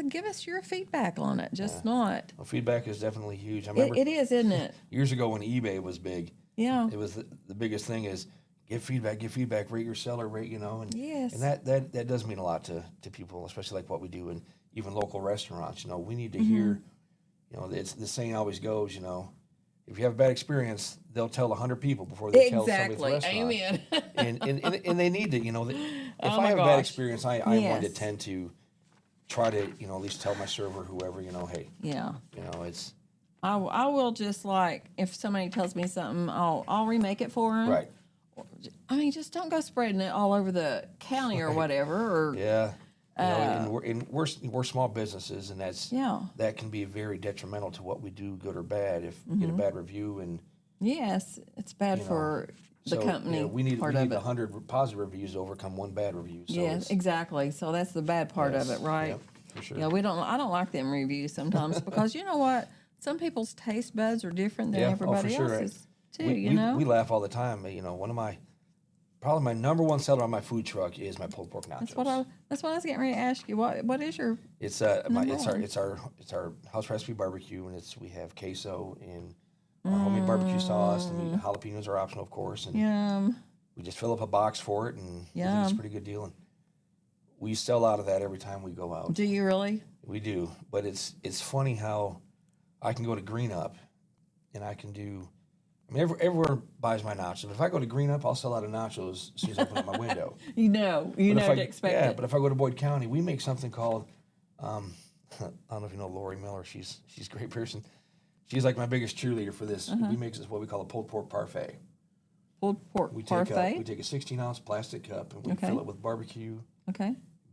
[SPEAKER 1] give us your feedback on it. Just not.
[SPEAKER 2] Well, feedback is definitely huge. I remember
[SPEAKER 1] It is, isn't it?
[SPEAKER 2] years ago when eBay was big.
[SPEAKER 1] Yeah.
[SPEAKER 2] It was the biggest thing is give feedback, rate your seller, and
[SPEAKER 1] Yes.
[SPEAKER 2] and that does mean a lot to people, especially like what we do, and even local restaurants. We need to hear. It's the saying always goes. If you have a bad experience, they'll tell 100 people before they tell somebody at the restaurant.
[SPEAKER 1] Amen.
[SPEAKER 2] and they need to. If I have a bad experience, I'm one to tend to try to at least tell my server, whoever, hey.
[SPEAKER 1] Yeah.
[SPEAKER 2] It's.
[SPEAKER 1] I will just, like, if somebody tells me something, I'll remake it for them.
[SPEAKER 2] Right.
[SPEAKER 1] Just don't go spreading it all over the county or whatever. Or
[SPEAKER 2] yeah. And we're small businesses, and that can be very detrimental to what we do, good or bad. If we get a bad review, and
[SPEAKER 1] yes, it's bad for the company.
[SPEAKER 2] We need
[SPEAKER 1] part of it.
[SPEAKER 2] 100 positive reviews to overcome one bad review. So
[SPEAKER 1] Yes, exactly. So that's the bad part of it, right?
[SPEAKER 2] Yeah, for sure.
[SPEAKER 1] Yeah, I don't like them reviews sometimes because you know what? Some people's taste buds are different than everybody else's too.
[SPEAKER 2] We laugh all the time. Probably my number one seller on my food truck is my pulled pork nachos.
[SPEAKER 1] That's what I was getting ready to ask you. What is your?
[SPEAKER 2] It's our house recipe barbecue, and we have queso and our homemade barbecue sauce, and jalapenos are optional, of course. And
[SPEAKER 1] Yum.
[SPEAKER 2] we just fill up a box for it, and we think it's a pretty good deal. And we sell out of that every time we go out.
[SPEAKER 1] Do you really?
[SPEAKER 2] We do, but it's funny how I can go to Green Up, and I can do. Everyone buys my nachos. If I go to Green Up, I'll sell out of nachos as soon as I open up my window.
[SPEAKER 1] You know to expect it.
[SPEAKER 2] Yeah, but if I go to Boyd County, we make something called, I don't know if you know Lori Miller. She's a great person. She's like my biggest cheerleader for this. We make this what we call a pulled pork parfait.
[SPEAKER 1] Pulled pork parfait?
[SPEAKER 2] We take a 16-ounce plastic cup, and we fill it with barbecue,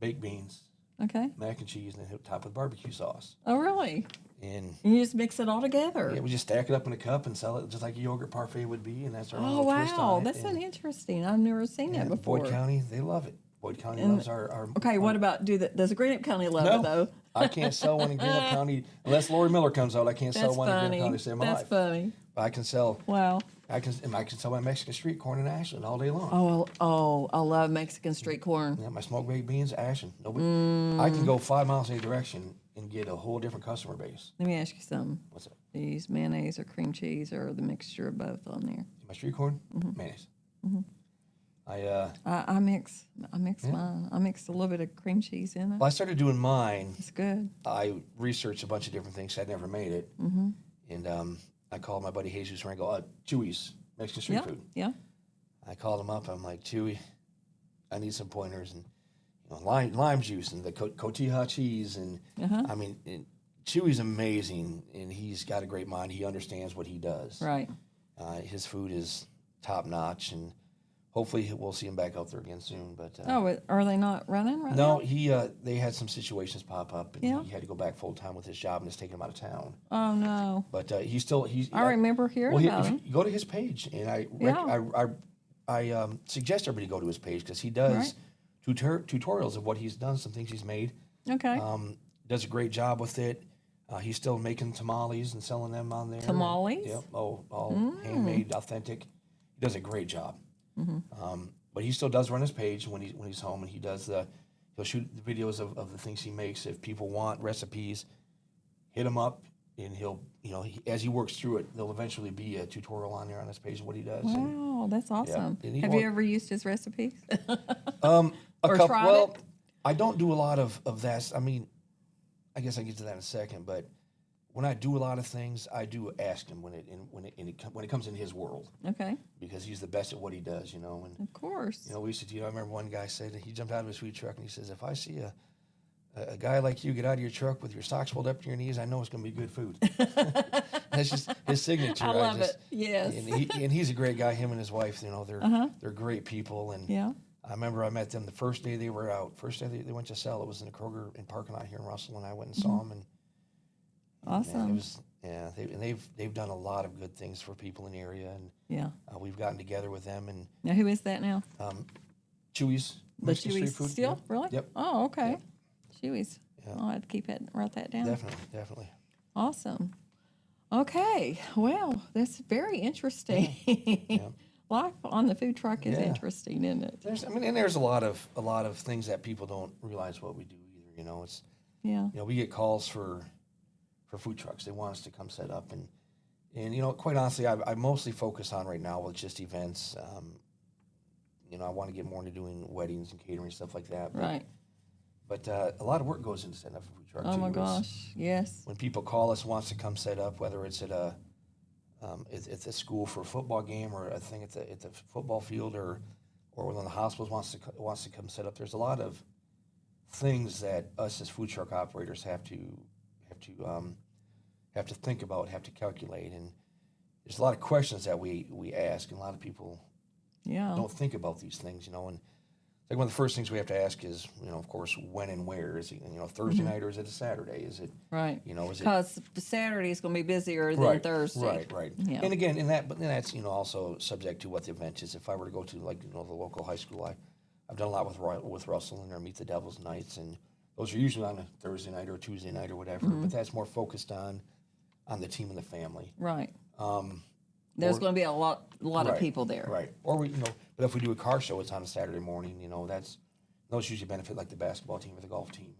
[SPEAKER 2] baked beans, mac and cheese, and then hit top with barbecue sauce.
[SPEAKER 1] Oh, really?
[SPEAKER 2] And
[SPEAKER 1] you just mix it all together.
[SPEAKER 2] Yeah, we just stack it up in a cup and sell it just like a yogurt parfait would be, and that's our
[SPEAKER 1] own
[SPEAKER 2] little twist on it.
[SPEAKER 1] That's so interesting. I've never seen that before.
[SPEAKER 2] Boyd County, they love it. Boyd County loves our.
[SPEAKER 1] Okay, what about does Greenup County love it though?
[SPEAKER 2] I can't sell one in Greenup County unless Lori Miller comes out. I can't sell one in Greenup County to save my life.
[SPEAKER 1] That's funny.
[SPEAKER 2] But I can sell.
[SPEAKER 1] Wow.
[SPEAKER 2] I can sell my Mexican street corn in Ashland all day long.
[SPEAKER 1] Oh, I love Mexican street corn.
[SPEAKER 2] Yeah, my smoked baked beans, Ashland. I can go 5 miles in any direction and get a whole different customer base.
[SPEAKER 1] Let me ask you something.
[SPEAKER 2] What's up?
[SPEAKER 1] Do you use mayonnaise or cream cheese or the mixture of both on there?
[SPEAKER 2] My street corn, mayonnaise.
[SPEAKER 1] I mix mine. I mix a little bit of cream cheese in it.
[SPEAKER 2] Well, I started doing mine.
[SPEAKER 1] It's good.
[SPEAKER 2] I researched a bunch of different things. I'd never made it, and I called my buddy Jesus and I go, Chewy's Mexican street food.
[SPEAKER 1] Yeah.
[SPEAKER 2] I called him up. I'm like, Chewy, I need some pointers and lime juice and the cotija cheese and Chewy's amazing and he's got a great mind. He understands what he does.
[SPEAKER 1] Right.
[SPEAKER 2] His food is top notch and hopefully we'll see him back out there again soon. But
[SPEAKER 1] Are they not running right
[SPEAKER 2] no,
[SPEAKER 1] now?
[SPEAKER 2] they had some situations pop up, and
[SPEAKER 1] Yeah.
[SPEAKER 2] he had to go back full time with his job, and it's taking him out of town.
[SPEAKER 1] Oh no.
[SPEAKER 2] But
[SPEAKER 1] I remember hearing
[SPEAKER 2] well,
[SPEAKER 1] about
[SPEAKER 2] if
[SPEAKER 1] him.
[SPEAKER 2] you go to his page, and I suggest everybody go to his page because he does tutorials of what he's done, some things he's made.
[SPEAKER 1] Okay.
[SPEAKER 2] Does a great job with it. He's still making tamales and selling them on there.
[SPEAKER 1] Tamales?
[SPEAKER 2] Yep. All handmade, authentic. He does a great job. But he still does run his page when he's home, and he'll shoot the videos of the things he makes. If people want recipes, hit him up, and he'll as he works through it, there'll eventually be a tutorial on there on his page of what he does.
[SPEAKER 1] Wow, that's awesome.
[SPEAKER 2] and he
[SPEAKER 1] Have you ever used his recipes?
[SPEAKER 2] A
[SPEAKER 1] Or
[SPEAKER 2] couple.
[SPEAKER 1] tried
[SPEAKER 2] Well,
[SPEAKER 1] it?
[SPEAKER 2] I don't do a lot of that. I mean, I guess I get to that in a second. But when I do a lot of things, I do ask him when it comes in his world,
[SPEAKER 1] Okay.
[SPEAKER 2] because he's the best at what he does. And
[SPEAKER 1] Of course.
[SPEAKER 2] we used to. I remember one guy said that he jumped out of his food truck and he says, "If I see a guy like you get out of your truck with your socks rolled up to your knees, I know it's going to be good food." That's just his signature.
[SPEAKER 1] I love it. Yes.
[SPEAKER 2] And he's a great guy. Him and his wife, they're great people. And
[SPEAKER 1] Yeah.
[SPEAKER 2] I remember I met them the first day they were out. First day they went to sell. It was in the Kroger in parking lot here in Russell, and I went and saw them. And
[SPEAKER 1] Awesome.
[SPEAKER 2] it was they've done a lot of good things for people in the area, and
[SPEAKER 1] Yeah.
[SPEAKER 2] we've gotten together with them and
[SPEAKER 1] Now, who is that now?
[SPEAKER 2] Chewy's.
[SPEAKER 1] The
[SPEAKER 2] Michigan Street
[SPEAKER 1] Chewy's
[SPEAKER 2] Food.
[SPEAKER 1] still?
[SPEAKER 2] Yep.
[SPEAKER 1] Really?
[SPEAKER 2] Yep.
[SPEAKER 1] Oh, okay.
[SPEAKER 2] Yep.
[SPEAKER 1] Chewy's.
[SPEAKER 2] Yeah.
[SPEAKER 1] I'll have to write that down.
[SPEAKER 2] Definitely.
[SPEAKER 1] Awesome. Okay. Well, that's very interesting.
[SPEAKER 2] Yeah.
[SPEAKER 1] Life on the food truck is
[SPEAKER 2] Yeah.
[SPEAKER 1] interesting, isn't it?
[SPEAKER 2] There's a lot of things that people don't realize what we do either. It's
[SPEAKER 1] Yeah.
[SPEAKER 2] we get calls for food trucks. They want us to come set up, and quite honestly, I mostly focus on right now with just events. I want to get more into doing weddings and catering, stuff like that.
[SPEAKER 1] Right.
[SPEAKER 2] But a lot of work goes into setting up a food truck.
[SPEAKER 1] Oh
[SPEAKER 2] too.
[SPEAKER 1] my
[SPEAKER 2] It's-
[SPEAKER 1] gosh. Yes.
[SPEAKER 2] When people call us, wants to come set up, whether it's at it's a school for a football game, or a thing at the football field, or one of the hospitals wants to come set up. There's a lot of things that us as food truck operators have to think about, have to calculate, and there's a lot of questions that we ask, and a lot of people
[SPEAKER 1] Yeah.
[SPEAKER 2] don't think about these things, and like one of the first things we have to ask is, of course, when and where. Is it, Thursday night, or is it a Saturday? Is it,
[SPEAKER 1] Right.
[SPEAKER 2] is it
[SPEAKER 1] Because Saturday is going to be busier than Thursday.
[SPEAKER 2] Right.
[SPEAKER 1] Yeah.
[SPEAKER 2] And again, but then that's also subject to what the event is. If I were to go to the local high school, I've done a lot with Russell and their Meet the Devils nights, and those are usually on a Thursday night or a Tuesday night or whatever. But that's more focused on the team and the family.
[SPEAKER 1] Right. There's going to be a lot of people there.
[SPEAKER 2] Right. Or but if we do a car show, it's on a Saturday morning. Those usually benefit like the basketball team or the golf team.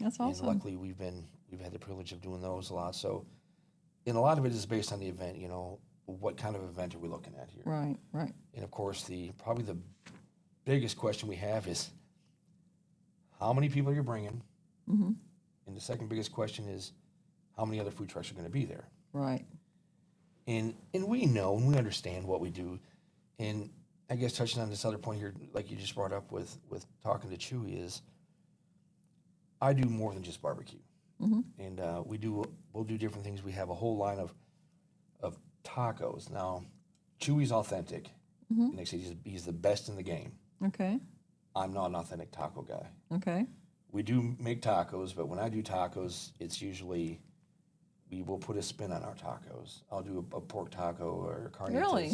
[SPEAKER 1] That's awesome.
[SPEAKER 2] And luckily, we've had the privilege of doing those a lot. So, and a lot of it is based on the event. What kind of event are we looking at here?
[SPEAKER 1] Right.
[SPEAKER 2] And of course, probably the biggest question we have is, how many people are you bringing?
[SPEAKER 1] Mm-hmm.
[SPEAKER 2] And the second biggest question is, how many other food trucks are going to be there?
[SPEAKER 1] Right.
[SPEAKER 2] And we know and we understand what we do. And I guess touching on this other point here, like you just brought up with talking to Chewy, is I do more than just barbecue.
[SPEAKER 1] Mm-hmm.
[SPEAKER 2] And we'll do different things. We have a whole line of tacos. Now, Chewy's authentic.
[SPEAKER 1] Mm-hmm.
[SPEAKER 2] And they say he's the best in the game.
[SPEAKER 1] Okay.
[SPEAKER 2] I'm not an authentic taco guy.
[SPEAKER 1] Okay.
[SPEAKER 2] We do make tacos, but when I do tacos, it's usually we will put a spin on our tacos. I'll do a pork taco or carnitas.
[SPEAKER 1] Really?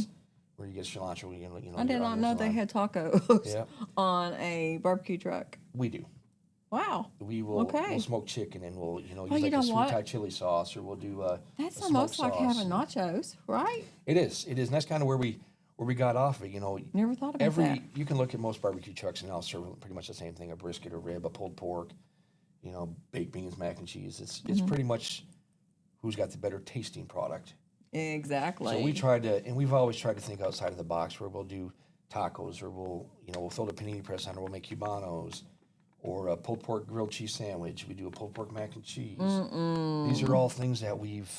[SPEAKER 2] Where you get cilantro.
[SPEAKER 1] I did not know they had tacos
[SPEAKER 2] Yep.
[SPEAKER 1] on a barbecue truck.
[SPEAKER 2] We do.
[SPEAKER 1] Wow.
[SPEAKER 2] We'll smoke chicken, and we'll use like a sweet Thai chili sauce, or we'll do
[SPEAKER 1] That's
[SPEAKER 2] a
[SPEAKER 1] almost
[SPEAKER 2] smoked
[SPEAKER 1] like
[SPEAKER 2] sauce.
[SPEAKER 1] having nachos, right?
[SPEAKER 2] It is, and that's kind of where we got off of it.
[SPEAKER 1] Never thought about that.
[SPEAKER 2] You can look at most barbecue trucks and they'll serve pretty much the same thing: a brisket, a rib, a pulled pork, baked beans, mac and cheese. It's pretty much who's got the better tasting product.
[SPEAKER 1] Exactly.
[SPEAKER 2] So we've always tried to think outside of the box, where we'll do tacos, or we'll fill the panini press on, or we'll make cubanos, or a pulled pork grilled cheese sandwich. We do a pulled pork mac and cheese. These are all things that we've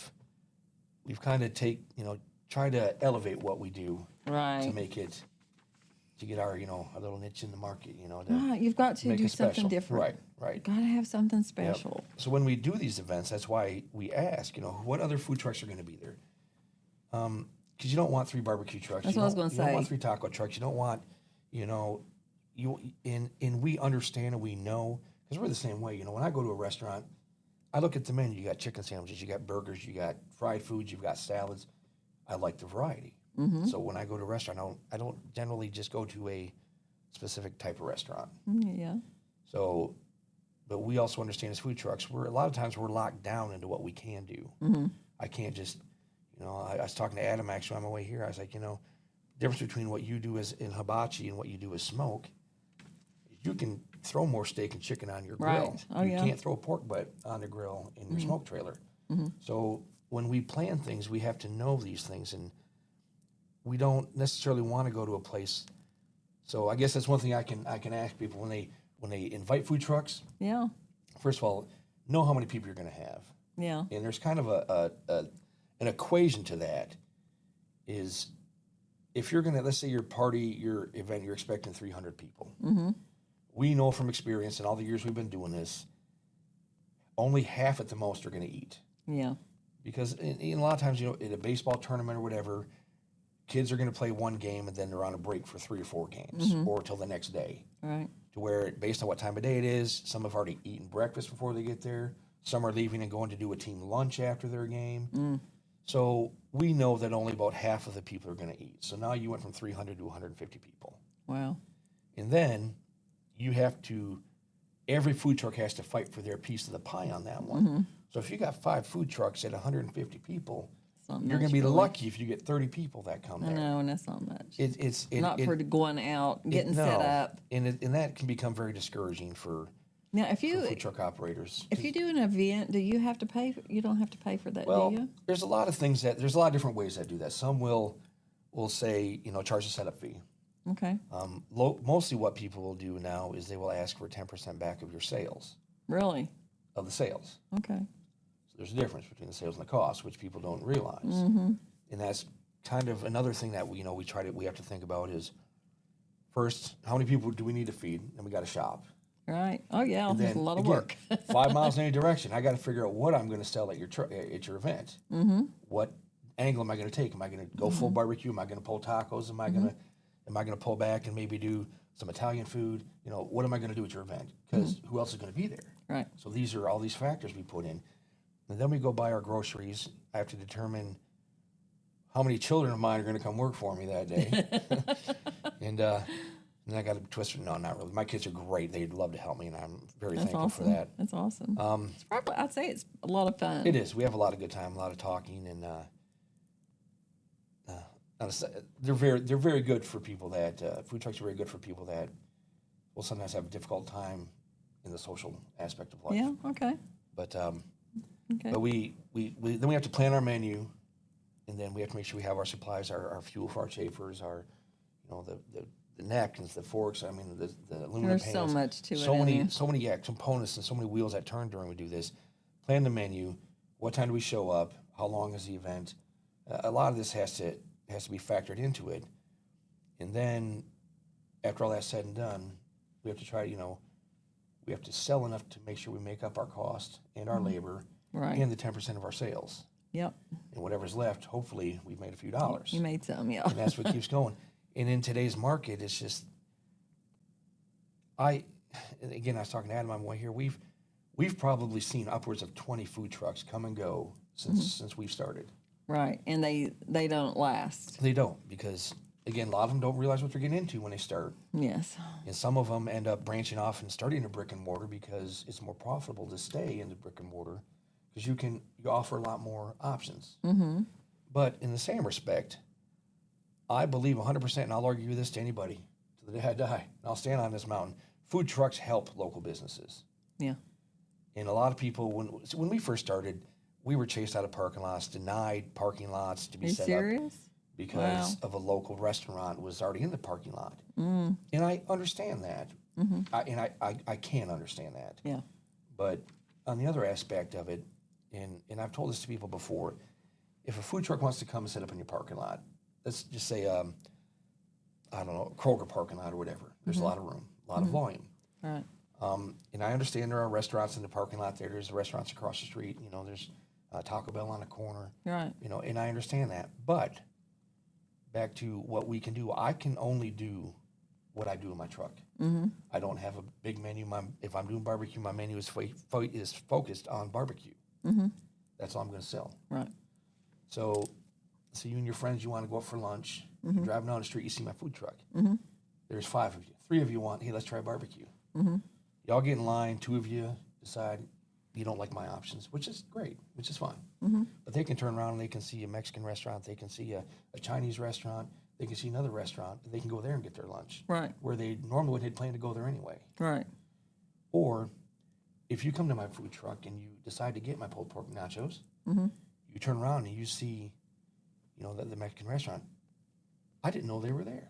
[SPEAKER 2] kind of try to elevate what we do,
[SPEAKER 1] right,
[SPEAKER 2] to make it, to get our our little niche in the market.
[SPEAKER 1] Right, you've got to
[SPEAKER 2] make
[SPEAKER 1] do
[SPEAKER 2] it special.
[SPEAKER 1] something different.
[SPEAKER 2] Right.
[SPEAKER 1] Got to have something special.
[SPEAKER 2] Yep. So when we do these events, that's why we ask, what other food trucks are going to be there. because you don't want 3 barbecue trucks.
[SPEAKER 1] That's what I was going to
[SPEAKER 2] You don't want
[SPEAKER 1] say.
[SPEAKER 2] 3 taco trucks. You don't want, and we understand and we know, because we're the same way. When I go to a restaurant, I look at the menu. You got chicken sandwiches, you got burgers, you got fried foods, you've got salads. I like the variety. So when I go to a restaurant, I don't generally just go to a specific type of restaurant.
[SPEAKER 1] Yeah.
[SPEAKER 2] So, but we also understand as food trucks, a lot of times we're locked down into what we can do. I can't just, I was talking to Adam actually on my way here. I was like, difference between what you do as in hibachi and what you do as smoke, you can throw more steak and chicken on your grill.
[SPEAKER 1] Right. Oh,
[SPEAKER 2] you
[SPEAKER 1] yeah.
[SPEAKER 2] can't throw a pork butt on the grill in your smoke trailer. So when we plan things, we have to know these things, and we don't necessarily want to go to a place. So I guess that's one thing I can ask people when they invite food trucks.
[SPEAKER 1] Yeah.
[SPEAKER 2] First of all, know how many people you're going to have.
[SPEAKER 1] Yeah.
[SPEAKER 2] And there's kind of an equation to that. Is if you're going to, let's say your event, you're expecting 300 people. We know from experience in all the years we've been doing this, only half at the most are going to eat.
[SPEAKER 1] Yeah.
[SPEAKER 2] Because in a lot of times, in a baseball tournament or whatever, kids are going to play one game and then they're on a break for 3 or 4 games or till the next day.
[SPEAKER 1] Right.
[SPEAKER 2] To where, based on what time of day it is, some have already eaten breakfast before they get there. Some are leaving and going to do a team lunch after their game. So we know that only about half of the people are going to eat. So now you went from 300 to 150 people.
[SPEAKER 1] Wow.
[SPEAKER 2] And then you have to, every food truck has to fight for their piece of the pie on that one. So if you got 5 food trucks at 150 people, you're going to be lucky if you get 30 people that come there.
[SPEAKER 1] I know, and that's not much.
[SPEAKER 2] It's
[SPEAKER 1] not for going out, getting set up.
[SPEAKER 2] And that can become very discouraging for
[SPEAKER 1] Now, if
[SPEAKER 2] food truck operators.
[SPEAKER 1] If you do an event, do you have to pay? You don't have to pay for that,
[SPEAKER 2] Well,
[SPEAKER 1] do you?
[SPEAKER 2] there's a lot of different ways that do that. Some will say, charge a setup fee.
[SPEAKER 1] Okay.
[SPEAKER 2] Mostly what people will do now is they will ask for 10% back of your sales.
[SPEAKER 1] Really?
[SPEAKER 2] Of the sales.
[SPEAKER 1] Okay.
[SPEAKER 2] So there's a difference between the sales and the cost, which people don't realize. And that's kind of another thing that we have to think about is, first, how many people do we need to feed? And we got to shop.
[SPEAKER 1] Right. Oh yeah,
[SPEAKER 2] And
[SPEAKER 1] there's a
[SPEAKER 2] then,
[SPEAKER 1] lot of
[SPEAKER 2] again,
[SPEAKER 1] work.
[SPEAKER 2] 5 miles in any direction. I got to figure out what I'm going to sell at your event. What angle am I going to take? Am I going to go full barbecue? Am I going to pull tacos? Am I going to pull back and maybe do some Italian food? What am I going to do at your event? Because who else is going to be there?
[SPEAKER 1] Right.
[SPEAKER 2] So these are all these factors we put in. And then we go buy our groceries. I have to determine how many children of mine are going to come work for me that day. And then I got to twist it. No, not really. My kids are great. They'd love to help me, and I'm very thankful for that.
[SPEAKER 1] That's awesome. It's probably, I'd say it's a lot of fun.
[SPEAKER 2] It is. We have a lot of good time, a lot of talking, and they're very good for people that food trucks are very good for people that will sometimes have a difficult time in the social aspect of life.
[SPEAKER 1] Yeah. Okay.
[SPEAKER 2] But
[SPEAKER 1] Okay.
[SPEAKER 2] but we then we have to plan our menu, and then we have to make sure we have our supplies, our fuel for our chafers, our the napkins, the forks. I mean the aluminum
[SPEAKER 1] There's
[SPEAKER 2] pans.
[SPEAKER 1] so much to it.
[SPEAKER 2] So many components and so many wheels that turn during we do this. Plan the menu. What time do we show up? How long is the event? A lot of this has to be factored into it. And then after all that's said and done, we have to try, we have to sell enough to make sure we make up our cost and our labor
[SPEAKER 1] Right.
[SPEAKER 2] and the 10% of our sales.
[SPEAKER 1] Yep.
[SPEAKER 2] And whatever's left, hopefully we've made a few dollars.
[SPEAKER 1] You made some, yeah.
[SPEAKER 2] And that's what keeps going. And in today's market, it's just, and again, I was talking to Adam on my way here, we've probably seen upwards of 20 food trucks come and go since we've started.
[SPEAKER 1] Right. And they don't last.
[SPEAKER 2] They don't, because again, a lot of them don't realize what they're getting into when they start.
[SPEAKER 1] Yes.
[SPEAKER 2] And some of them end up branching off and starting a brick and mortar because it's more profitable to stay in the brick and mortar because you offer a lot more options. But in the same respect, I believe 100%, and I'll argue this to anybody to the day I die, and I'll stand on this mountain, food trucks help local businesses.
[SPEAKER 1] Yeah.
[SPEAKER 2] And a lot of people, when we first started, we were chased out of parking lots, denied parking lots to be
[SPEAKER 1] Are you
[SPEAKER 2] set
[SPEAKER 1] serious?
[SPEAKER 2] up because of a local restaurant was already in the parking lot. And I understand that. I can understand that.
[SPEAKER 1] Yeah.
[SPEAKER 2] But on the other aspect of it, and I've told this to people before, if a food truck wants to come and set up in your parking lot, let's just say, I don't know, Kroger parking lot or whatever, there's a lot of room, a lot of volume.
[SPEAKER 1] Right.
[SPEAKER 2] And I understand there are restaurants in the parking lot there. There's restaurants across the street. There's Taco Bell on the corner.
[SPEAKER 1] Right.
[SPEAKER 2] And I understand that. But back to what we can do. I can only do what I do in my truck. I don't have a big menu. If I'm doing barbecue, my menu is focused on barbecue. That's all I'm going to sell.
[SPEAKER 1] Right.
[SPEAKER 2] So you and your friends, you want to go out for lunch. You're driving down the street, you see my food truck. There's 5 of you. 3 of you want, hey, let's try barbecue. Y'all get in line. 2 of you decide you don't like my options, which is great, which is fine. But they can turn around and they can see a Mexican restaurant. They can see a Chinese restaurant. They can see another restaurant. They can go there and get their lunch.
[SPEAKER 1] Right.
[SPEAKER 2] Where they normally would had planned to go there anyway.
[SPEAKER 1] Right.
[SPEAKER 2] Or if you come to my food truck and you decide to get my pulled pork nachos, you turn around and you see, the Mexican restaurant. I didn't know they were there.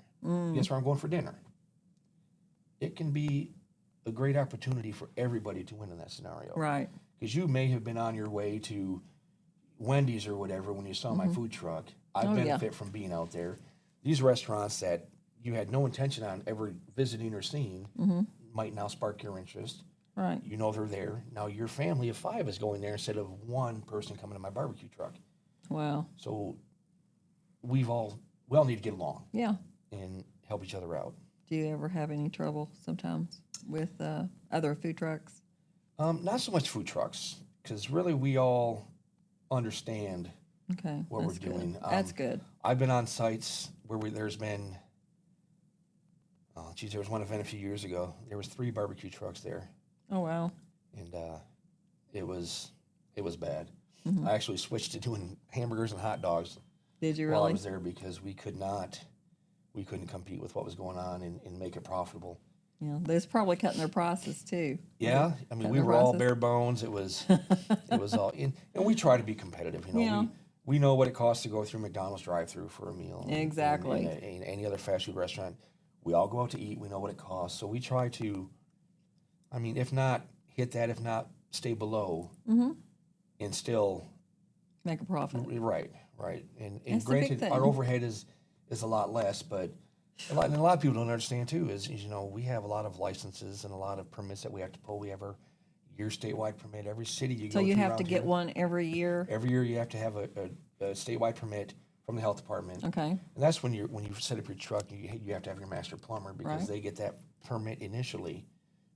[SPEAKER 2] Guess where I'm going for dinner? It can be a great opportunity for everybody to win in that scenario.
[SPEAKER 1] Right.
[SPEAKER 2] Because you may have been on your way to Wendy's or whatever when you saw my food truck. I benefit from being out there. These restaurants that you had no intention on ever visiting or seeing might now spark your interest.
[SPEAKER 1] Right.
[SPEAKER 2] You know they're there. Now your family of 5 is going there instead of one person coming to my barbecue truck.
[SPEAKER 1] Wow.
[SPEAKER 2] So we all need to get along.
[SPEAKER 1] Yeah.
[SPEAKER 2] And help each other out.
[SPEAKER 1] Do you ever have any trouble sometimes with other food trucks?
[SPEAKER 2] Not so much food trucks, because really we all understand what we're doing.
[SPEAKER 1] That's good.
[SPEAKER 2] I've been on sites where there's been, there was one event a few years ago. There was 3 barbecue trucks there.
[SPEAKER 1] Oh, wow.
[SPEAKER 2] And it was bad. I actually switched to doing hamburgers and hot dogs.
[SPEAKER 1] Did you
[SPEAKER 2] while
[SPEAKER 1] really?
[SPEAKER 2] I was there, because we couldn't compete with what was going on and make it profitable.
[SPEAKER 1] Yeah, they was probably cutting their prices too.
[SPEAKER 2] Yeah, I mean, we were all bare bones. It was all, and we try to be competitive. We know what it costs to go through McDonald's drive-through for a meal.
[SPEAKER 1] Exactly.
[SPEAKER 2] And any other fast food restaurant, we all go out to eat. We know what it costs, so we try to, if not hit that, if not stay below, and still
[SPEAKER 1] make a profit.
[SPEAKER 2] Right. And
[SPEAKER 1] That's the big
[SPEAKER 2] granted,
[SPEAKER 1] thing.
[SPEAKER 2] our overhead is a lot less, but a lot of people don't understand too is we have a lot of licenses and a lot of permits that we have to pull. We have our year statewide permit. Every city you go
[SPEAKER 1] So
[SPEAKER 2] to
[SPEAKER 1] you have to
[SPEAKER 2] around
[SPEAKER 1] get
[SPEAKER 2] here,
[SPEAKER 1] one every year.
[SPEAKER 2] Every year you have to have a statewide permit from the health department.
[SPEAKER 1] Okay.
[SPEAKER 2] And that's when you set up your truck. You have to have your master plumber, because
[SPEAKER 1] Right.
[SPEAKER 2] they get that permit initially.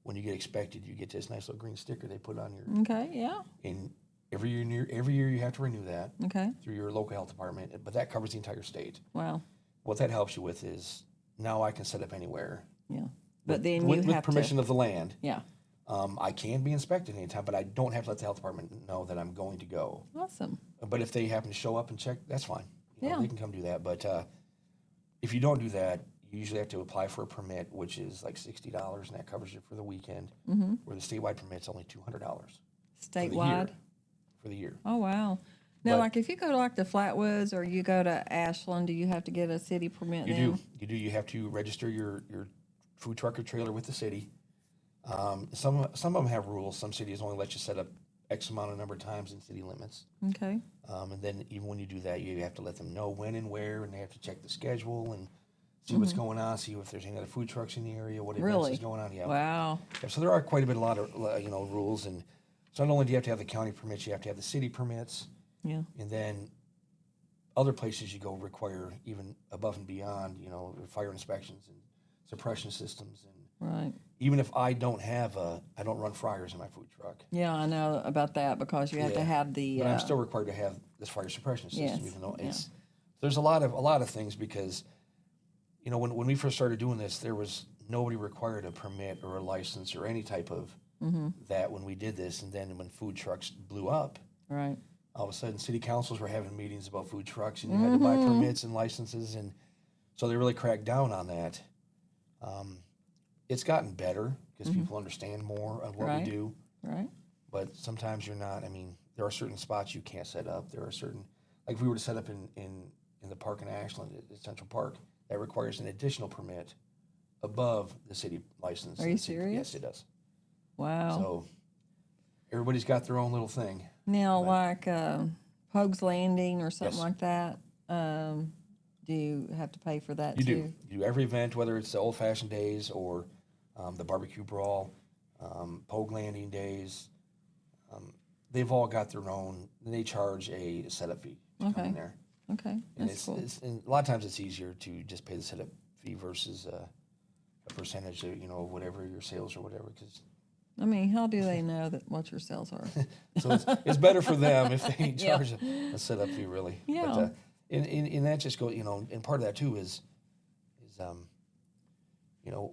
[SPEAKER 2] When you get inspected, you get this nice little green sticker they put on your.
[SPEAKER 1] Okay. Yeah.
[SPEAKER 2] And every year you have to renew that.
[SPEAKER 1] Okay.
[SPEAKER 2] Through your local health department, but that covers the entire state.
[SPEAKER 1] Wow.
[SPEAKER 2] What that helps you with is now I can set up anywhere.
[SPEAKER 1] Yeah. But then
[SPEAKER 2] with
[SPEAKER 1] you have
[SPEAKER 2] permission of the land.
[SPEAKER 1] Yeah.
[SPEAKER 2] I can be inspected anytime, but I don't have to let the health department know that I'm going to go.
[SPEAKER 1] Awesome.
[SPEAKER 2] But if they happen to show up and check, that's fine.
[SPEAKER 1] Yeah.
[SPEAKER 2] They can come do that. But if you don't do that, you usually have to apply for a permit, which is like $60, and that covers you for the weekend. Where the statewide permit's only $200.
[SPEAKER 1] Statewide?
[SPEAKER 2] For the year.
[SPEAKER 1] Oh, wow. Now,
[SPEAKER 2] But-
[SPEAKER 1] like if you go to like the Flatwoods or you go to Ashland, do you have to get a city permit
[SPEAKER 2] You
[SPEAKER 1] then?
[SPEAKER 2] do. You do. You have to register your food truck or trailer with the city. Some of them have rules. Some cities only let you set up X amount of number of times in city limits.
[SPEAKER 1] Okay.
[SPEAKER 2] And then even when you do that, you have to let them know when and where, and they have to check the schedule and see what's going on, see if there's any other food trucks in the area, what events
[SPEAKER 1] Really?
[SPEAKER 2] is going on. Yeah.
[SPEAKER 1] Wow.
[SPEAKER 2] Yeah, so there are quite a lot of rules, and so not only do you have to have the county permits, you have to have the city permits.
[SPEAKER 1] Yeah.
[SPEAKER 2] And then other places you go require even above and beyond, fire inspections and suppression systems. And
[SPEAKER 1] Right.
[SPEAKER 2] even if I don't run fryers in my food truck.
[SPEAKER 1] Yeah, I know about that because you have to
[SPEAKER 2] Yeah.
[SPEAKER 1] have the.
[SPEAKER 2] But I'm still required to have this fire suppression system,
[SPEAKER 1] Yes,
[SPEAKER 2] even though
[SPEAKER 1] yeah.
[SPEAKER 2] there's a lot of things, because, when we first started doing this, there was nobody required a permit or a license or any type of that when we did this. And then when food trucks blew up,
[SPEAKER 1] Right.
[SPEAKER 2] all of a sudden city councils were having meetings about food trucks, and you had to buy permits and licenses, and so they really cracked down on that. It's gotten better because people understand more of what
[SPEAKER 1] Right.
[SPEAKER 2] we do,
[SPEAKER 1] Right.
[SPEAKER 2] but sometimes you're not. There are certain spots you can't set up. There are certain, like if we were to set up in the park in Ashland, at Central Park, that requires an additional permit above the city license.
[SPEAKER 1] Are you serious?
[SPEAKER 2] Yes, it does.
[SPEAKER 1] Wow.
[SPEAKER 2] So everybody's got their own little thing.
[SPEAKER 1] Now, like Pogue's Landing or something
[SPEAKER 2] Yes.
[SPEAKER 1] like that, do you have to pay for that
[SPEAKER 2] You
[SPEAKER 1] too?
[SPEAKER 2] do. You do every event, whether it's the old-fashioned days or the barbecue brawl, Pogue Landing days. They've all got their own. They charge a setup fee to come
[SPEAKER 1] Okay.
[SPEAKER 2] in there.
[SPEAKER 1] Okay.
[SPEAKER 2] And
[SPEAKER 1] That's cool.
[SPEAKER 2] and a lot of times it's easier to just pay the setup fee versus a percentage of, whatever your sales or whatever. Because
[SPEAKER 1] I mean, how do they know that what your sales are?
[SPEAKER 2] so it's better for them if they
[SPEAKER 1] Yeah.
[SPEAKER 2] charge a setup fee, really.
[SPEAKER 1] Yeah.
[SPEAKER 2] But and that just goes, and part of that too is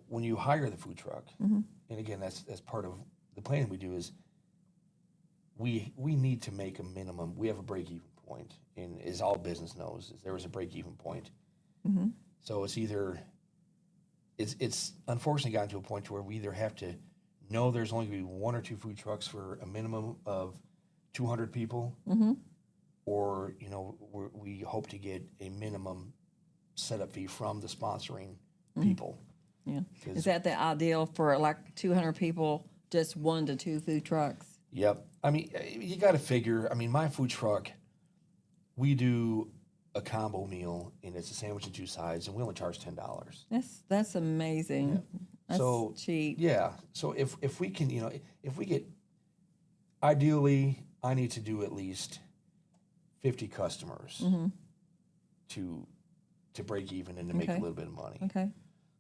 [SPEAKER 2] when you hire the food truck,
[SPEAKER 1] Mm-hmm.
[SPEAKER 2] and again, that's part of the planning we do is we need to make a minimum. We have a break even point, and as all business knows, is there is a break even point.
[SPEAKER 1] Mm-hmm.
[SPEAKER 2] So it's either it's unfortunately gotten to a point to where we either have to know there's only going to be one or two food trucks for a minimum of 200 people,
[SPEAKER 1] Mm-hmm.
[SPEAKER 2] or we hope to get a minimum setup fee from the sponsoring people.
[SPEAKER 1] Yeah.
[SPEAKER 2] 'Cause-
[SPEAKER 1] Is that the ideal for like 200 people, just 1 to 2 food trucks?
[SPEAKER 2] Yep. I mean, you got to figure. I mean, my food truck, we do a combo meal, and it's a sandwich and 2 sides, and we only charge $10.
[SPEAKER 1] That's amazing.
[SPEAKER 2] Yeah.
[SPEAKER 1] That's
[SPEAKER 2] So
[SPEAKER 1] cheap.
[SPEAKER 2] yeah. So if we can, if we get, ideally, I need to do at least 50 customers
[SPEAKER 1] Mm-hmm.
[SPEAKER 2] to break even and to make a
[SPEAKER 1] Okay.
[SPEAKER 2] little bit of money.
[SPEAKER 1] Okay.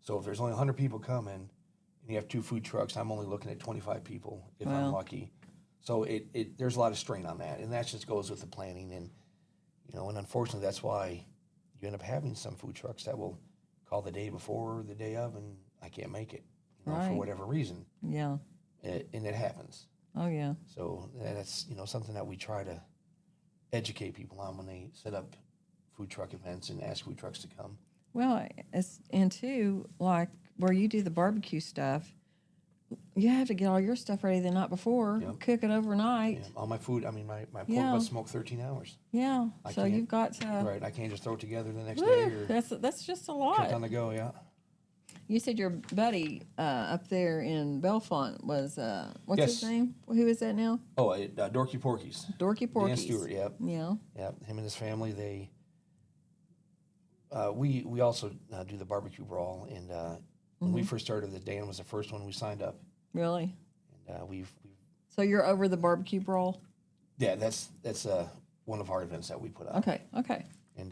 [SPEAKER 2] So if there's only 100 people coming, and you have 2 food trucks, I'm only looking at 25 people if I'm
[SPEAKER 1] Wow.
[SPEAKER 2] lucky. So there's a lot of strain on that, and that just goes with the planning, and and unfortunately that's why you end up having some food trucks that will call the day before or the day of, and I can't make it, for
[SPEAKER 1] Right.
[SPEAKER 2] whatever reason,
[SPEAKER 1] Yeah.
[SPEAKER 2] and it happens.
[SPEAKER 1] Oh, yeah.
[SPEAKER 2] So that's something that we try to educate people on when they set up food truck events and ask food trucks to come.
[SPEAKER 1] Well, and two, like where you do the barbecue stuff, you have to get all your stuff ready the night before,
[SPEAKER 2] Yep.
[SPEAKER 1] cook it overnight.
[SPEAKER 2] Yeah, all my food, I mean, my pork
[SPEAKER 1] Yeah.
[SPEAKER 2] butts smoke 13 hours.
[SPEAKER 1] Yeah.
[SPEAKER 2] I
[SPEAKER 1] So
[SPEAKER 2] can't-
[SPEAKER 1] you've got to.
[SPEAKER 2] Right, I can't just throw it together the next
[SPEAKER 1] Woo,
[SPEAKER 2] day or
[SPEAKER 1] that's just a
[SPEAKER 2] cook
[SPEAKER 1] lot.
[SPEAKER 2] on the go, yeah.
[SPEAKER 1] You said your buddy up there in Bellefonte was what's his
[SPEAKER 2] Yes.
[SPEAKER 1] name? Who is that now?
[SPEAKER 2] Oh, Dorky Porkies.
[SPEAKER 1] Dorky Porkies.
[SPEAKER 2] Dan Stewart, yep.
[SPEAKER 1] Yeah.
[SPEAKER 2] Yep, him and his family, we also do the barbecue brawl, and when we first started, Dan was the first one we signed up,
[SPEAKER 1] Really.
[SPEAKER 2] and we've
[SPEAKER 1] So you're over the barbecue brawl?
[SPEAKER 2] yeah, that's one of our events that we put on.
[SPEAKER 1] Okay. Okay.
[SPEAKER 2] And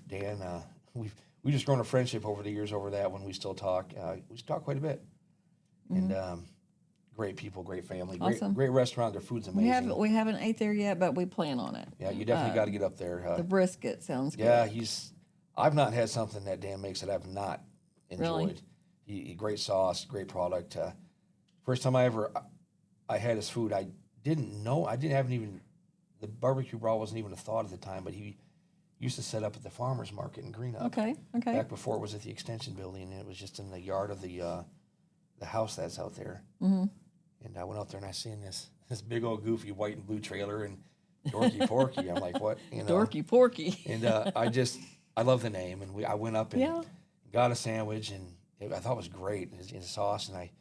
[SPEAKER 2] Dan, we just grown a friendship over the years over that. When we still talk, we talk quite a bit, and great people, great family,
[SPEAKER 1] Awesome.
[SPEAKER 2] great restaurant. Their food's amazing.
[SPEAKER 1] We haven't ate there yet, but we plan on it.
[SPEAKER 2] Yeah, you definitely got to get up there.
[SPEAKER 1] The brisket sounds good.
[SPEAKER 2] Yeah, I've not had something that Dan makes that I've not enjoyed.
[SPEAKER 1] Really?
[SPEAKER 2] He great sauce, great product. First time I had his food, I didn't know. The barbecue brawl wasn't even a thought at the time, but he used to set up at the farmer's market in Greenup.
[SPEAKER 1] Okay. Okay.
[SPEAKER 2] Back before it was at the extension building, and it was just in the yard of the house that's out there.
[SPEAKER 1] Mm-hmm.
[SPEAKER 2] And I went out there and I seen this big old goofy white and blue trailer and Dorky Porky. I'm like, what?
[SPEAKER 1] Dorky Porky.
[SPEAKER 2] And I love the name, and I went up and
[SPEAKER 1] Yeah.
[SPEAKER 2] got a sandwich, and I thought it was great, his sauce, and I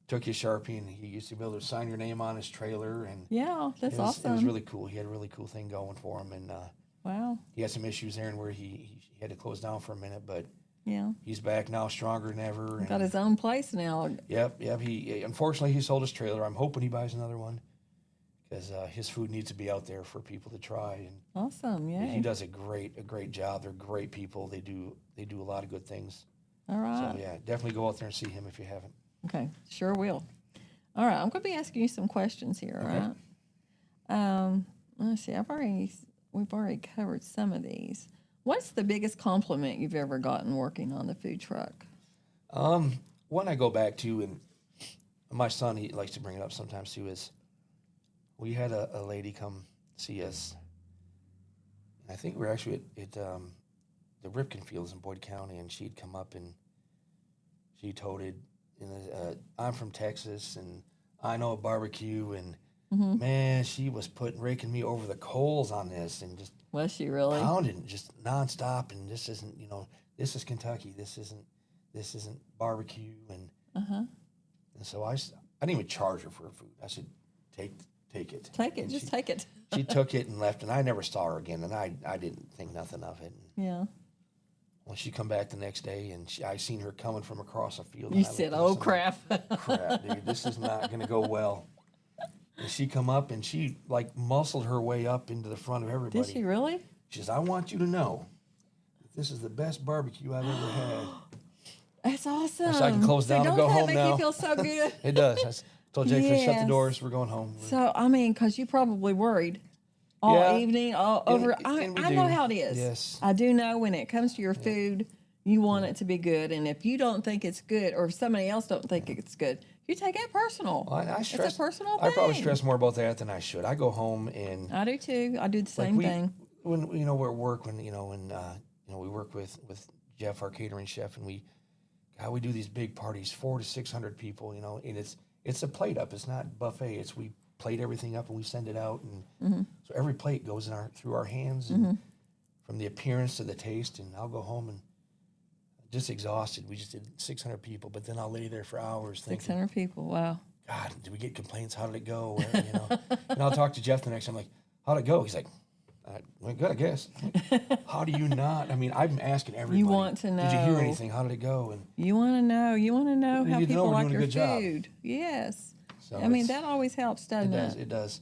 [SPEAKER 2] took his Sharpie, and he used to be able to sign your name on his trailer, and
[SPEAKER 1] Yeah, that's awesome.
[SPEAKER 2] It was really cool. He had a really cool thing going for him, and
[SPEAKER 1] Wow.
[SPEAKER 2] he had some issues there, and where he had to close down for a minute, but
[SPEAKER 1] Yeah.
[SPEAKER 2] he's back now, stronger than ever. And
[SPEAKER 1] Got his own place now.
[SPEAKER 2] Yep. He unfortunately he sold his trailer. I'm hoping he buys another one, because his food needs to be out there for people to try, and
[SPEAKER 1] Awesome.
[SPEAKER 2] he
[SPEAKER 1] Yay.
[SPEAKER 2] does a great job. They're great people. They do a lot of good things.
[SPEAKER 1] All right.
[SPEAKER 2] So yeah, definitely go out there and see him if you haven't.
[SPEAKER 1] Okay. Sure will. All right. I'm going to be asking you some questions here. All
[SPEAKER 2] Okay.
[SPEAKER 1] right. Let's see. We've already covered some of these. What's the biggest compliment you've ever gotten working on the food truck?
[SPEAKER 2] One I go back to, and my son, he likes to bring it up sometimes too, is we had a lady come see us. And I think we were actually at the Ripken Fields in Boyd County, and she'd come up and she toted, I'm from Texas, and I know a barbecue, and man, she was raking me over the coals on this, and just
[SPEAKER 1] Was she really?
[SPEAKER 2] pounding just nonstop. And this isn't, this is Kentucky. This isn't barbecue. And
[SPEAKER 1] Uh-huh.
[SPEAKER 2] and so I didn't even charge her for her food. I said, take it.
[SPEAKER 1] Take it.
[SPEAKER 2] And
[SPEAKER 1] Just
[SPEAKER 2] she,
[SPEAKER 1] take it.
[SPEAKER 2] she took it and left, and I never saw her again, and I didn't think nothing of it.
[SPEAKER 1] Yeah.
[SPEAKER 2] When she come back the next day, and I seen her coming from across a field.
[SPEAKER 1] You
[SPEAKER 2] and I
[SPEAKER 1] said,
[SPEAKER 2] looked,
[SPEAKER 1] oh,
[SPEAKER 2] I said,
[SPEAKER 1] crap.
[SPEAKER 2] crap, dude, this is not going to go well. And she come up, and she like muscled her way up into the front of everybody.
[SPEAKER 1] Did she really?
[SPEAKER 2] She says, I want you to know that this is the best barbecue I've ever had.
[SPEAKER 1] That's awesome.
[SPEAKER 2] So I can close down and go home
[SPEAKER 1] make
[SPEAKER 2] now.
[SPEAKER 1] You feel so good.
[SPEAKER 2] It does. I told Jake to shut the
[SPEAKER 1] Yes.
[SPEAKER 2] doors. We're going home.
[SPEAKER 1] So, I mean, because you probably worried all evening, all over.
[SPEAKER 2] And we
[SPEAKER 1] I know
[SPEAKER 2] do.
[SPEAKER 1] how it is.
[SPEAKER 2] Yes.
[SPEAKER 1] I do know when it comes to your food, you want it to be good. And if you don't think it's good, or if somebody else don't think it's good, you take it personal.
[SPEAKER 2] Well, I stress,
[SPEAKER 1] it's a personal thing.
[SPEAKER 2] I probably stress more about that than I should. I go home and
[SPEAKER 1] I do too. I do the same thing.
[SPEAKER 2] When we're at work, when we work with Jeff, our catering chef, and we do these big parties, 400 to 600 people, and it's a plate up. It's not buffet. We plate everything up and we send it out, and so every plate goes through our hands, and from the appearance to the taste. And I'll go home and just exhausted. We just did 600 people, but then I'll lay there for hours thinking,
[SPEAKER 1] 600 people. Wow.
[SPEAKER 2] God, did we get complaints? How did it go? And I'll talk to Jeff the next time. I'm like, how'd it go? He's like, went good, I guess. I'm like, how do you not? I mean, I'm asking everybody.
[SPEAKER 1] You want to know.
[SPEAKER 2] Did you hear anything? How did it go? And
[SPEAKER 1] you want to know. You want to know how people like your food. Yes.
[SPEAKER 2] So
[SPEAKER 1] I mean, that always helps, doesn't it?
[SPEAKER 2] It does.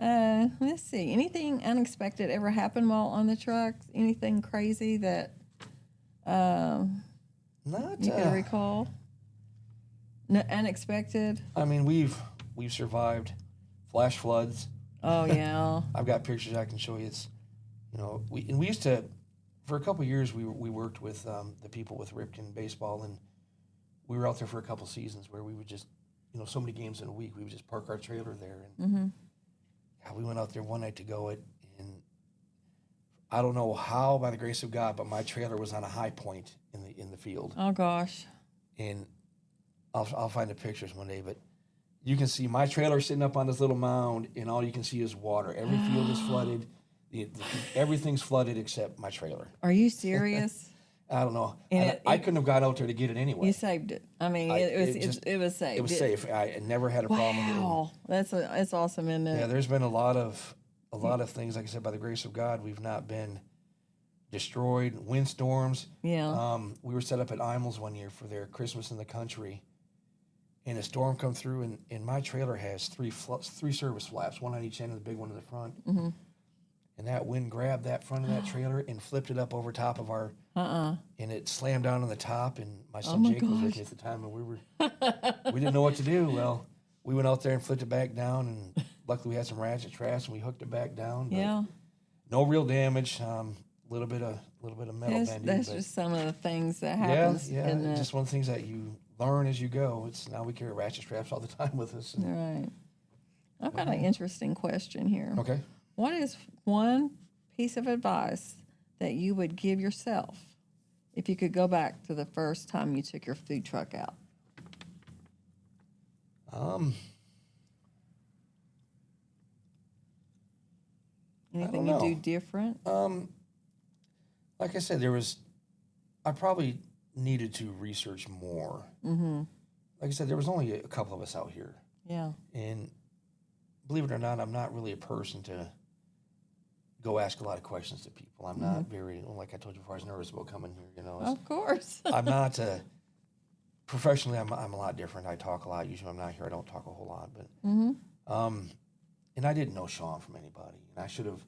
[SPEAKER 1] Let's see. Anything unexpected ever happened while on the truck? Anything crazy that you can recall? No, unexpected.
[SPEAKER 2] I mean, we've survived flash floods.
[SPEAKER 1] Oh yeah.
[SPEAKER 2] I've got pictures I can show you. It's we used to, for a couple of years we worked with the people with Ripken baseball, and we were out there for a couple seasons where we would just so many games in a week we would just park our trailer there, and we went out there one night to go it, and I don't know how, by the grace of God, but my trailer was on a high point in the field.
[SPEAKER 1] Oh gosh.
[SPEAKER 2] And I'll find the pictures one day, but you can see my trailer sitting up on this little mound, and all you can see is water. Every field is flooded. Everything's flooded except my trailer.
[SPEAKER 1] Are you serious?
[SPEAKER 2] I don't know.
[SPEAKER 1] And
[SPEAKER 2] I couldn't have got out there to get it anyway.
[SPEAKER 1] You saved it. I mean, it was saved.
[SPEAKER 2] It was safe. I never had a problem with it.
[SPEAKER 1] Wow, that's awesome, isn't it?
[SPEAKER 2] Yeah, there's been a lot of things. Like I said, by the grace of God, we've not been destroyed. Windstorms.
[SPEAKER 1] Yeah.
[SPEAKER 2] We were set up at Imels one year for their Christmas in the Country, and a storm come through, and my trailer has three service flaps, one on each end and the big one in the front. And that wind grabbed that front of that trailer and flipped it up over top of our, and it slammed down on the top. And my son Jake was with me at the time, and we didn't know what to do. Well, we went out there and flipped it back down, and luckily we had some ratchet straps and we hooked it back down. But
[SPEAKER 1] yeah.
[SPEAKER 2] No real damage. Little bit of metal bending.
[SPEAKER 1] That's just some of the things that happens.
[SPEAKER 2] Yeah, just one of the things that you learn as you go. Now we carry ratchet straps all the time with us.
[SPEAKER 1] Right. I've got an interesting question here.
[SPEAKER 2] Okay.
[SPEAKER 1] What is one piece of advice that you would give yourself if you could go back to the first time you took your food truck out? Anything you do different?
[SPEAKER 2] Like I said, I probably needed to research more. Like I said, there was only a couple of us out here.
[SPEAKER 1] Yeah.
[SPEAKER 2] And believe it or not, I'm not really a person to go ask a lot of questions to people. I'm not very, like I told you before, I was nervous about coming here.
[SPEAKER 1] Of course.
[SPEAKER 2] I'm not, professionally, I'm a lot different. I talk a lot. Usually I'm not here, I don't talk a whole lot. But, and I didn't know Sean from anybody. And I should have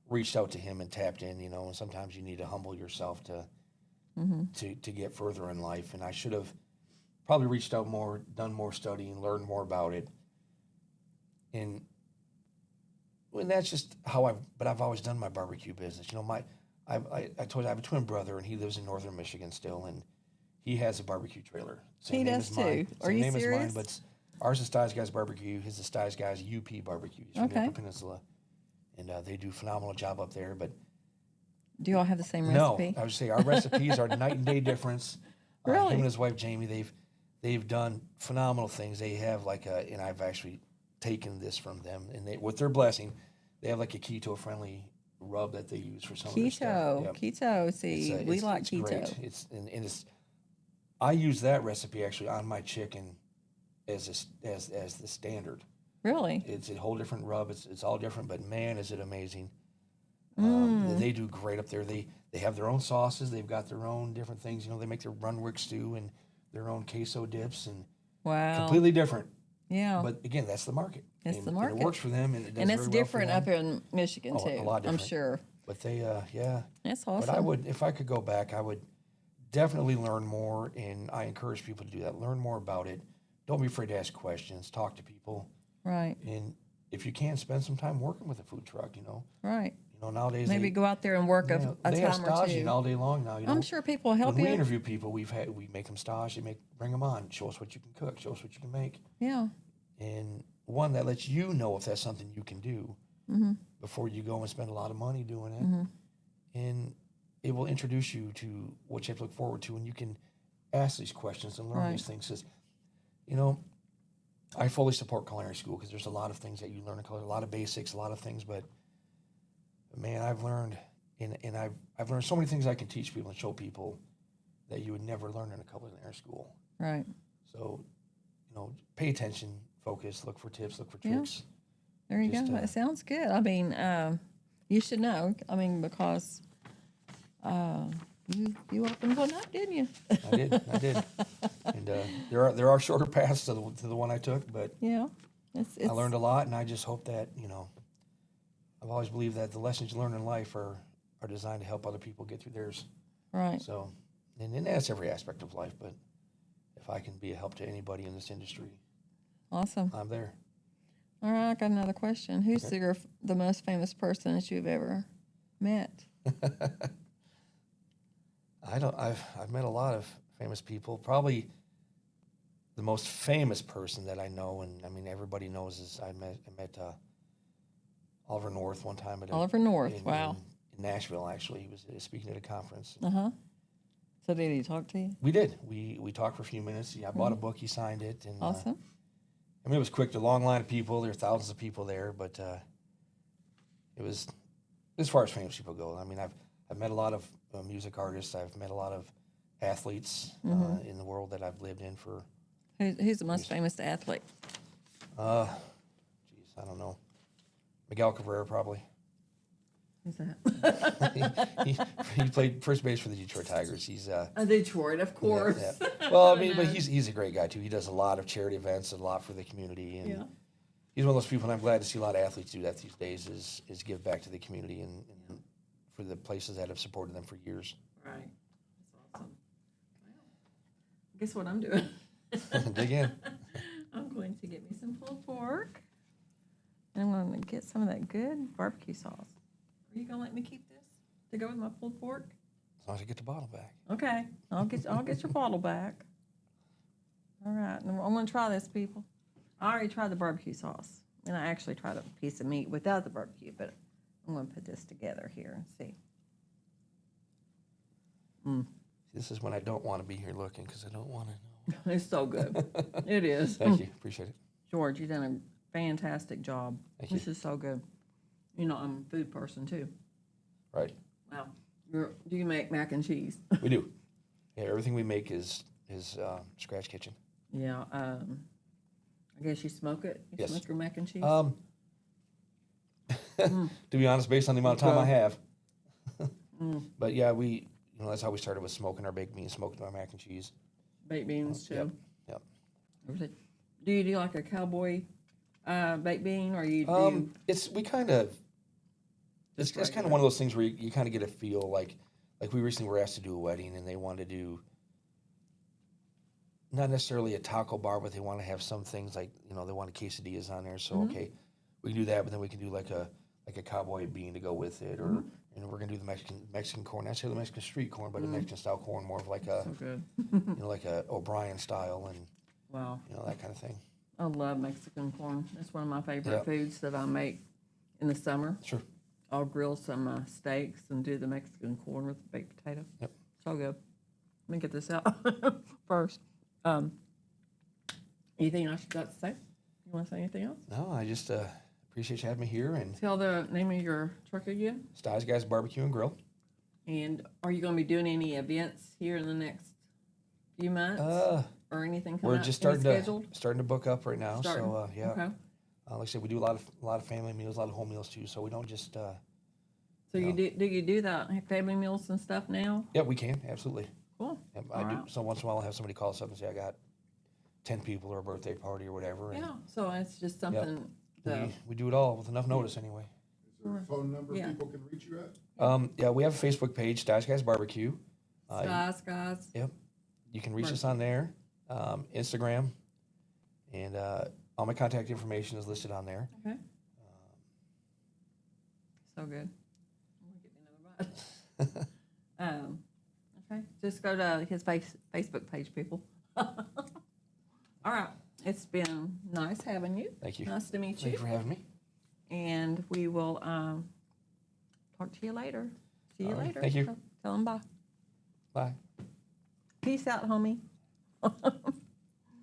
[SPEAKER 2] reached out to him and tapped in, and sometimes you need to humble yourself to get further in life. And I should have probably reached out more, done more studying, learned more about it. And that's just how I've always done my barbecue business. I told you I have a twin brother, and he lives in northern Michigan still, and he has a barbecue trailer.
[SPEAKER 1] He does too. Are you serious?
[SPEAKER 2] But ours is Styes Guys Barbecue. His is Styes Guys UP Barbecue. He's from the Upper Peninsula, and they do a phenomenal job up there. But
[SPEAKER 1] do you all have the same recipe?
[SPEAKER 2] No, I would say our recipes are night and day difference.
[SPEAKER 1] Really?
[SPEAKER 2] Him and his wife Jamie, they've done phenomenal things. They have and I've actually taken this from them, and with their blessing, they have like a keto-friendly rub that they use for some of their stuff. Yep.
[SPEAKER 1] Keto. See, we like keto.
[SPEAKER 2] Great. I use that recipe actually on my chicken as the standard.
[SPEAKER 1] Really?
[SPEAKER 2] It's a whole different rub. It's all different, but man, is it amazing. They do great up there. They have their own sauces. They've got their own different things. They make their Runwick stew and their own queso dips, and completely different.
[SPEAKER 1] Yeah.
[SPEAKER 2] But again, that's the market.
[SPEAKER 1] It's the market.
[SPEAKER 2] And it works for them, and it does
[SPEAKER 1] it's
[SPEAKER 2] very
[SPEAKER 1] different
[SPEAKER 2] well
[SPEAKER 1] up in Michigan too.
[SPEAKER 2] A lot different.
[SPEAKER 1] I'm sure.
[SPEAKER 2] But they, yeah.
[SPEAKER 1] That's
[SPEAKER 2] But I
[SPEAKER 1] awesome.
[SPEAKER 2] would, if I could go back, I would definitely learn more, and I encourage people to do that. Learn more about it. Don't be afraid to ask questions. Talk to people,
[SPEAKER 1] Right.
[SPEAKER 2] and if you can, spend some time working with a food truck.
[SPEAKER 1] Right.
[SPEAKER 2] Nowadays
[SPEAKER 1] Maybe go out there and work a
[SPEAKER 2] they have
[SPEAKER 1] time or
[SPEAKER 2] staging
[SPEAKER 1] two.
[SPEAKER 2] all day long now.
[SPEAKER 1] I'm sure people will help
[SPEAKER 2] when we
[SPEAKER 1] you.
[SPEAKER 2] interview people, we make them stage. Bring them on. Show us what you can cook. Show us what you can make.
[SPEAKER 1] Yeah.
[SPEAKER 2] And one that lets you know if that's something you can do
[SPEAKER 1] Mm-hmm.
[SPEAKER 2] before you go and spend a lot of money doing it.
[SPEAKER 1] Mm-hmm.
[SPEAKER 2] And it will introduce you to what you have to look forward to, and you can ask these questions and learn
[SPEAKER 1] Right.
[SPEAKER 2] these things. 'Cause, I fully support culinary school because there's a lot of things that you learn in culinary, a lot of basics, a lot of things. But man, I've learned, and I've learned so many things I can teach people and show people that you would never learn in a culinary school.
[SPEAKER 1] Right.
[SPEAKER 2] So, pay attention, focus, look for tips, look for
[SPEAKER 1] Yeah.
[SPEAKER 2] tricks.
[SPEAKER 1] There you go. That sounds good. I mean, you should know. I mean, because you opened one up, didn't you?
[SPEAKER 2] I did. And there are shorter paths to the one I took, but
[SPEAKER 1] Yeah.
[SPEAKER 2] I learned a lot, and I just hope that, I've always believed that the lessons you learn in life are designed to help other people get through theirs.
[SPEAKER 1] Right.
[SPEAKER 2] So, and that's every aspect of life, but if I can be a help to anybody in this industry,
[SPEAKER 1] Awesome.
[SPEAKER 2] I'm there.
[SPEAKER 1] All right, I got another question. Who's the most famous person that you've ever met?
[SPEAKER 2] I've met a lot of famous people. Probably the most famous person that I know, and I mean everybody knows, is I met Oliver North one time
[SPEAKER 1] Oliver North. Wow.
[SPEAKER 2] in Nashville. Actually, he was speaking at a conference.
[SPEAKER 1] Uh-huh. So did he talk to you?
[SPEAKER 2] We did. We talked for a few minutes. I bought a book. He signed it. And
[SPEAKER 1] Awesome.
[SPEAKER 2] I mean, it was quick. A long line of people. There were thousands of people there, but it was, as far as famous people go. I mean, I've met a lot of music artists. I've met a lot of athletes in the world that I've lived in for.
[SPEAKER 1] Who's the most famous athlete?
[SPEAKER 2] I don't know. Miguel Cabrera, probably.
[SPEAKER 1] Who's that?
[SPEAKER 2] he played first base for the Detroit Tigers. He's
[SPEAKER 1] Detroit, of course.
[SPEAKER 2] yeah. Well, I mean, but he's a great guy too. He does a lot of charity events, a lot for the community, and he's one of those people. And I'm glad to see a lot of athletes do that these days. Is give back to the community and for the places that have supported them for years.
[SPEAKER 1] Right. That's awesome. Well, guess what I'm doing?
[SPEAKER 2] Dig in.
[SPEAKER 1] I'm going to get me some pulled pork, and I'm going to get some of that good barbecue sauce. Are you going to let me keep this to go with my pulled pork?
[SPEAKER 2] As long as I get the bottle back.
[SPEAKER 1] Okay, I'll get your bottle back. All right, and I'm going to try this, people. I already tried the barbecue sauce, and I actually tried a piece of meat without the barbecue, but I'm going to put this together here and see.
[SPEAKER 2] This is when I don't want to be here looking because I don't want to know.
[SPEAKER 1] It's so good. It is.
[SPEAKER 2] Thank you. Appreciate it.
[SPEAKER 1] George, you've done a fantastic job.
[SPEAKER 2] Thank you.
[SPEAKER 1] This is so good. I'm a food person too.
[SPEAKER 2] Right.
[SPEAKER 1] Wow. Do you make mac and cheese?
[SPEAKER 2] We do. Yeah, everything we make is scratch kitchen.
[SPEAKER 1] Yeah. I guess you smoke it. You
[SPEAKER 2] Yes.
[SPEAKER 1] smoke your mac and cheese.
[SPEAKER 2] To be honest, based on the amount of time I have. But yeah, that's how we started with smoking our baked beans, smoking our mac and cheese.
[SPEAKER 1] Baked beans too.
[SPEAKER 2] Yep.
[SPEAKER 1] Do you do like a cowboy baked bean, or you do?
[SPEAKER 2] It's kind of one of those things where you kind of get a feel like we recently were asked to do a wedding, and they wanted to do not necessarily a taco bar, but they want to have some things like they wanted quesadillas on there. So okay, we can do that, but then we can do like a cowboy bean to go with it, or we're gonna do the Mexican corn, not necessarily the Mexican street corn, but a Mexican style corn, more of like a
[SPEAKER 1] So good.
[SPEAKER 2] like a O'Brien style, and
[SPEAKER 1] Wow.
[SPEAKER 2] that kind of thing.
[SPEAKER 1] I love Mexican corn. It's one of my favorite foods that I make in the summer.
[SPEAKER 2] Sure.
[SPEAKER 1] I'll grill some steaks and do the Mexican corn with the baked potato.
[SPEAKER 2] Yep.
[SPEAKER 1] So good. Let me get this out first. Anything else you got to say? You want to say anything else?
[SPEAKER 2] No, I just appreciate you having me here, and
[SPEAKER 1] Tell the name of your truck again.
[SPEAKER 2] Styles Guys Barbecue and Grill.
[SPEAKER 1] And are you going to be doing any events here in the next few months? Or anything coming
[SPEAKER 2] We're
[SPEAKER 1] up?
[SPEAKER 2] just
[SPEAKER 1] Any
[SPEAKER 2] starting
[SPEAKER 1] scheduled?
[SPEAKER 2] to book up right now.
[SPEAKER 1] Starting.
[SPEAKER 2] So yeah,
[SPEAKER 1] Okay.
[SPEAKER 2] like I said, we do a lot of family meals, a lot of home meals too. So we don't just.
[SPEAKER 1] So you do the family meals and stuff now?
[SPEAKER 2] Yeah, we can absolutely.
[SPEAKER 1] Cool.
[SPEAKER 2] Yep, I do. So once in a while, I'll have somebody call us up and say I got 10 people or a birthday party or whatever. And
[SPEAKER 1] Yeah. So it's just something.
[SPEAKER 2] we do it all with enough notice anyway.
[SPEAKER 3] there a phone number
[SPEAKER 1] Yeah.
[SPEAKER 3] people can reach you at?
[SPEAKER 2] Yeah, we have a Facebook page, Styles Guys Barbecue.
[SPEAKER 1] Guys.
[SPEAKER 2] Yep. You can reach us on there, Instagram, and all my contact information is listed on there.
[SPEAKER 1] Okay. So good. I'm gonna get me another bite. Okay, just go to his Facebook page, people. All right, it's been nice having you.
[SPEAKER 2] Thank you.
[SPEAKER 1] Nice to meet
[SPEAKER 2] Thank you
[SPEAKER 1] you.
[SPEAKER 2] for having me.
[SPEAKER 1] And we will talk to you later. See you
[SPEAKER 2] All right,
[SPEAKER 1] later.
[SPEAKER 2] thank you.
[SPEAKER 1] Tell them bye.
[SPEAKER 2] Bye.
[SPEAKER 1] Peace out, homie.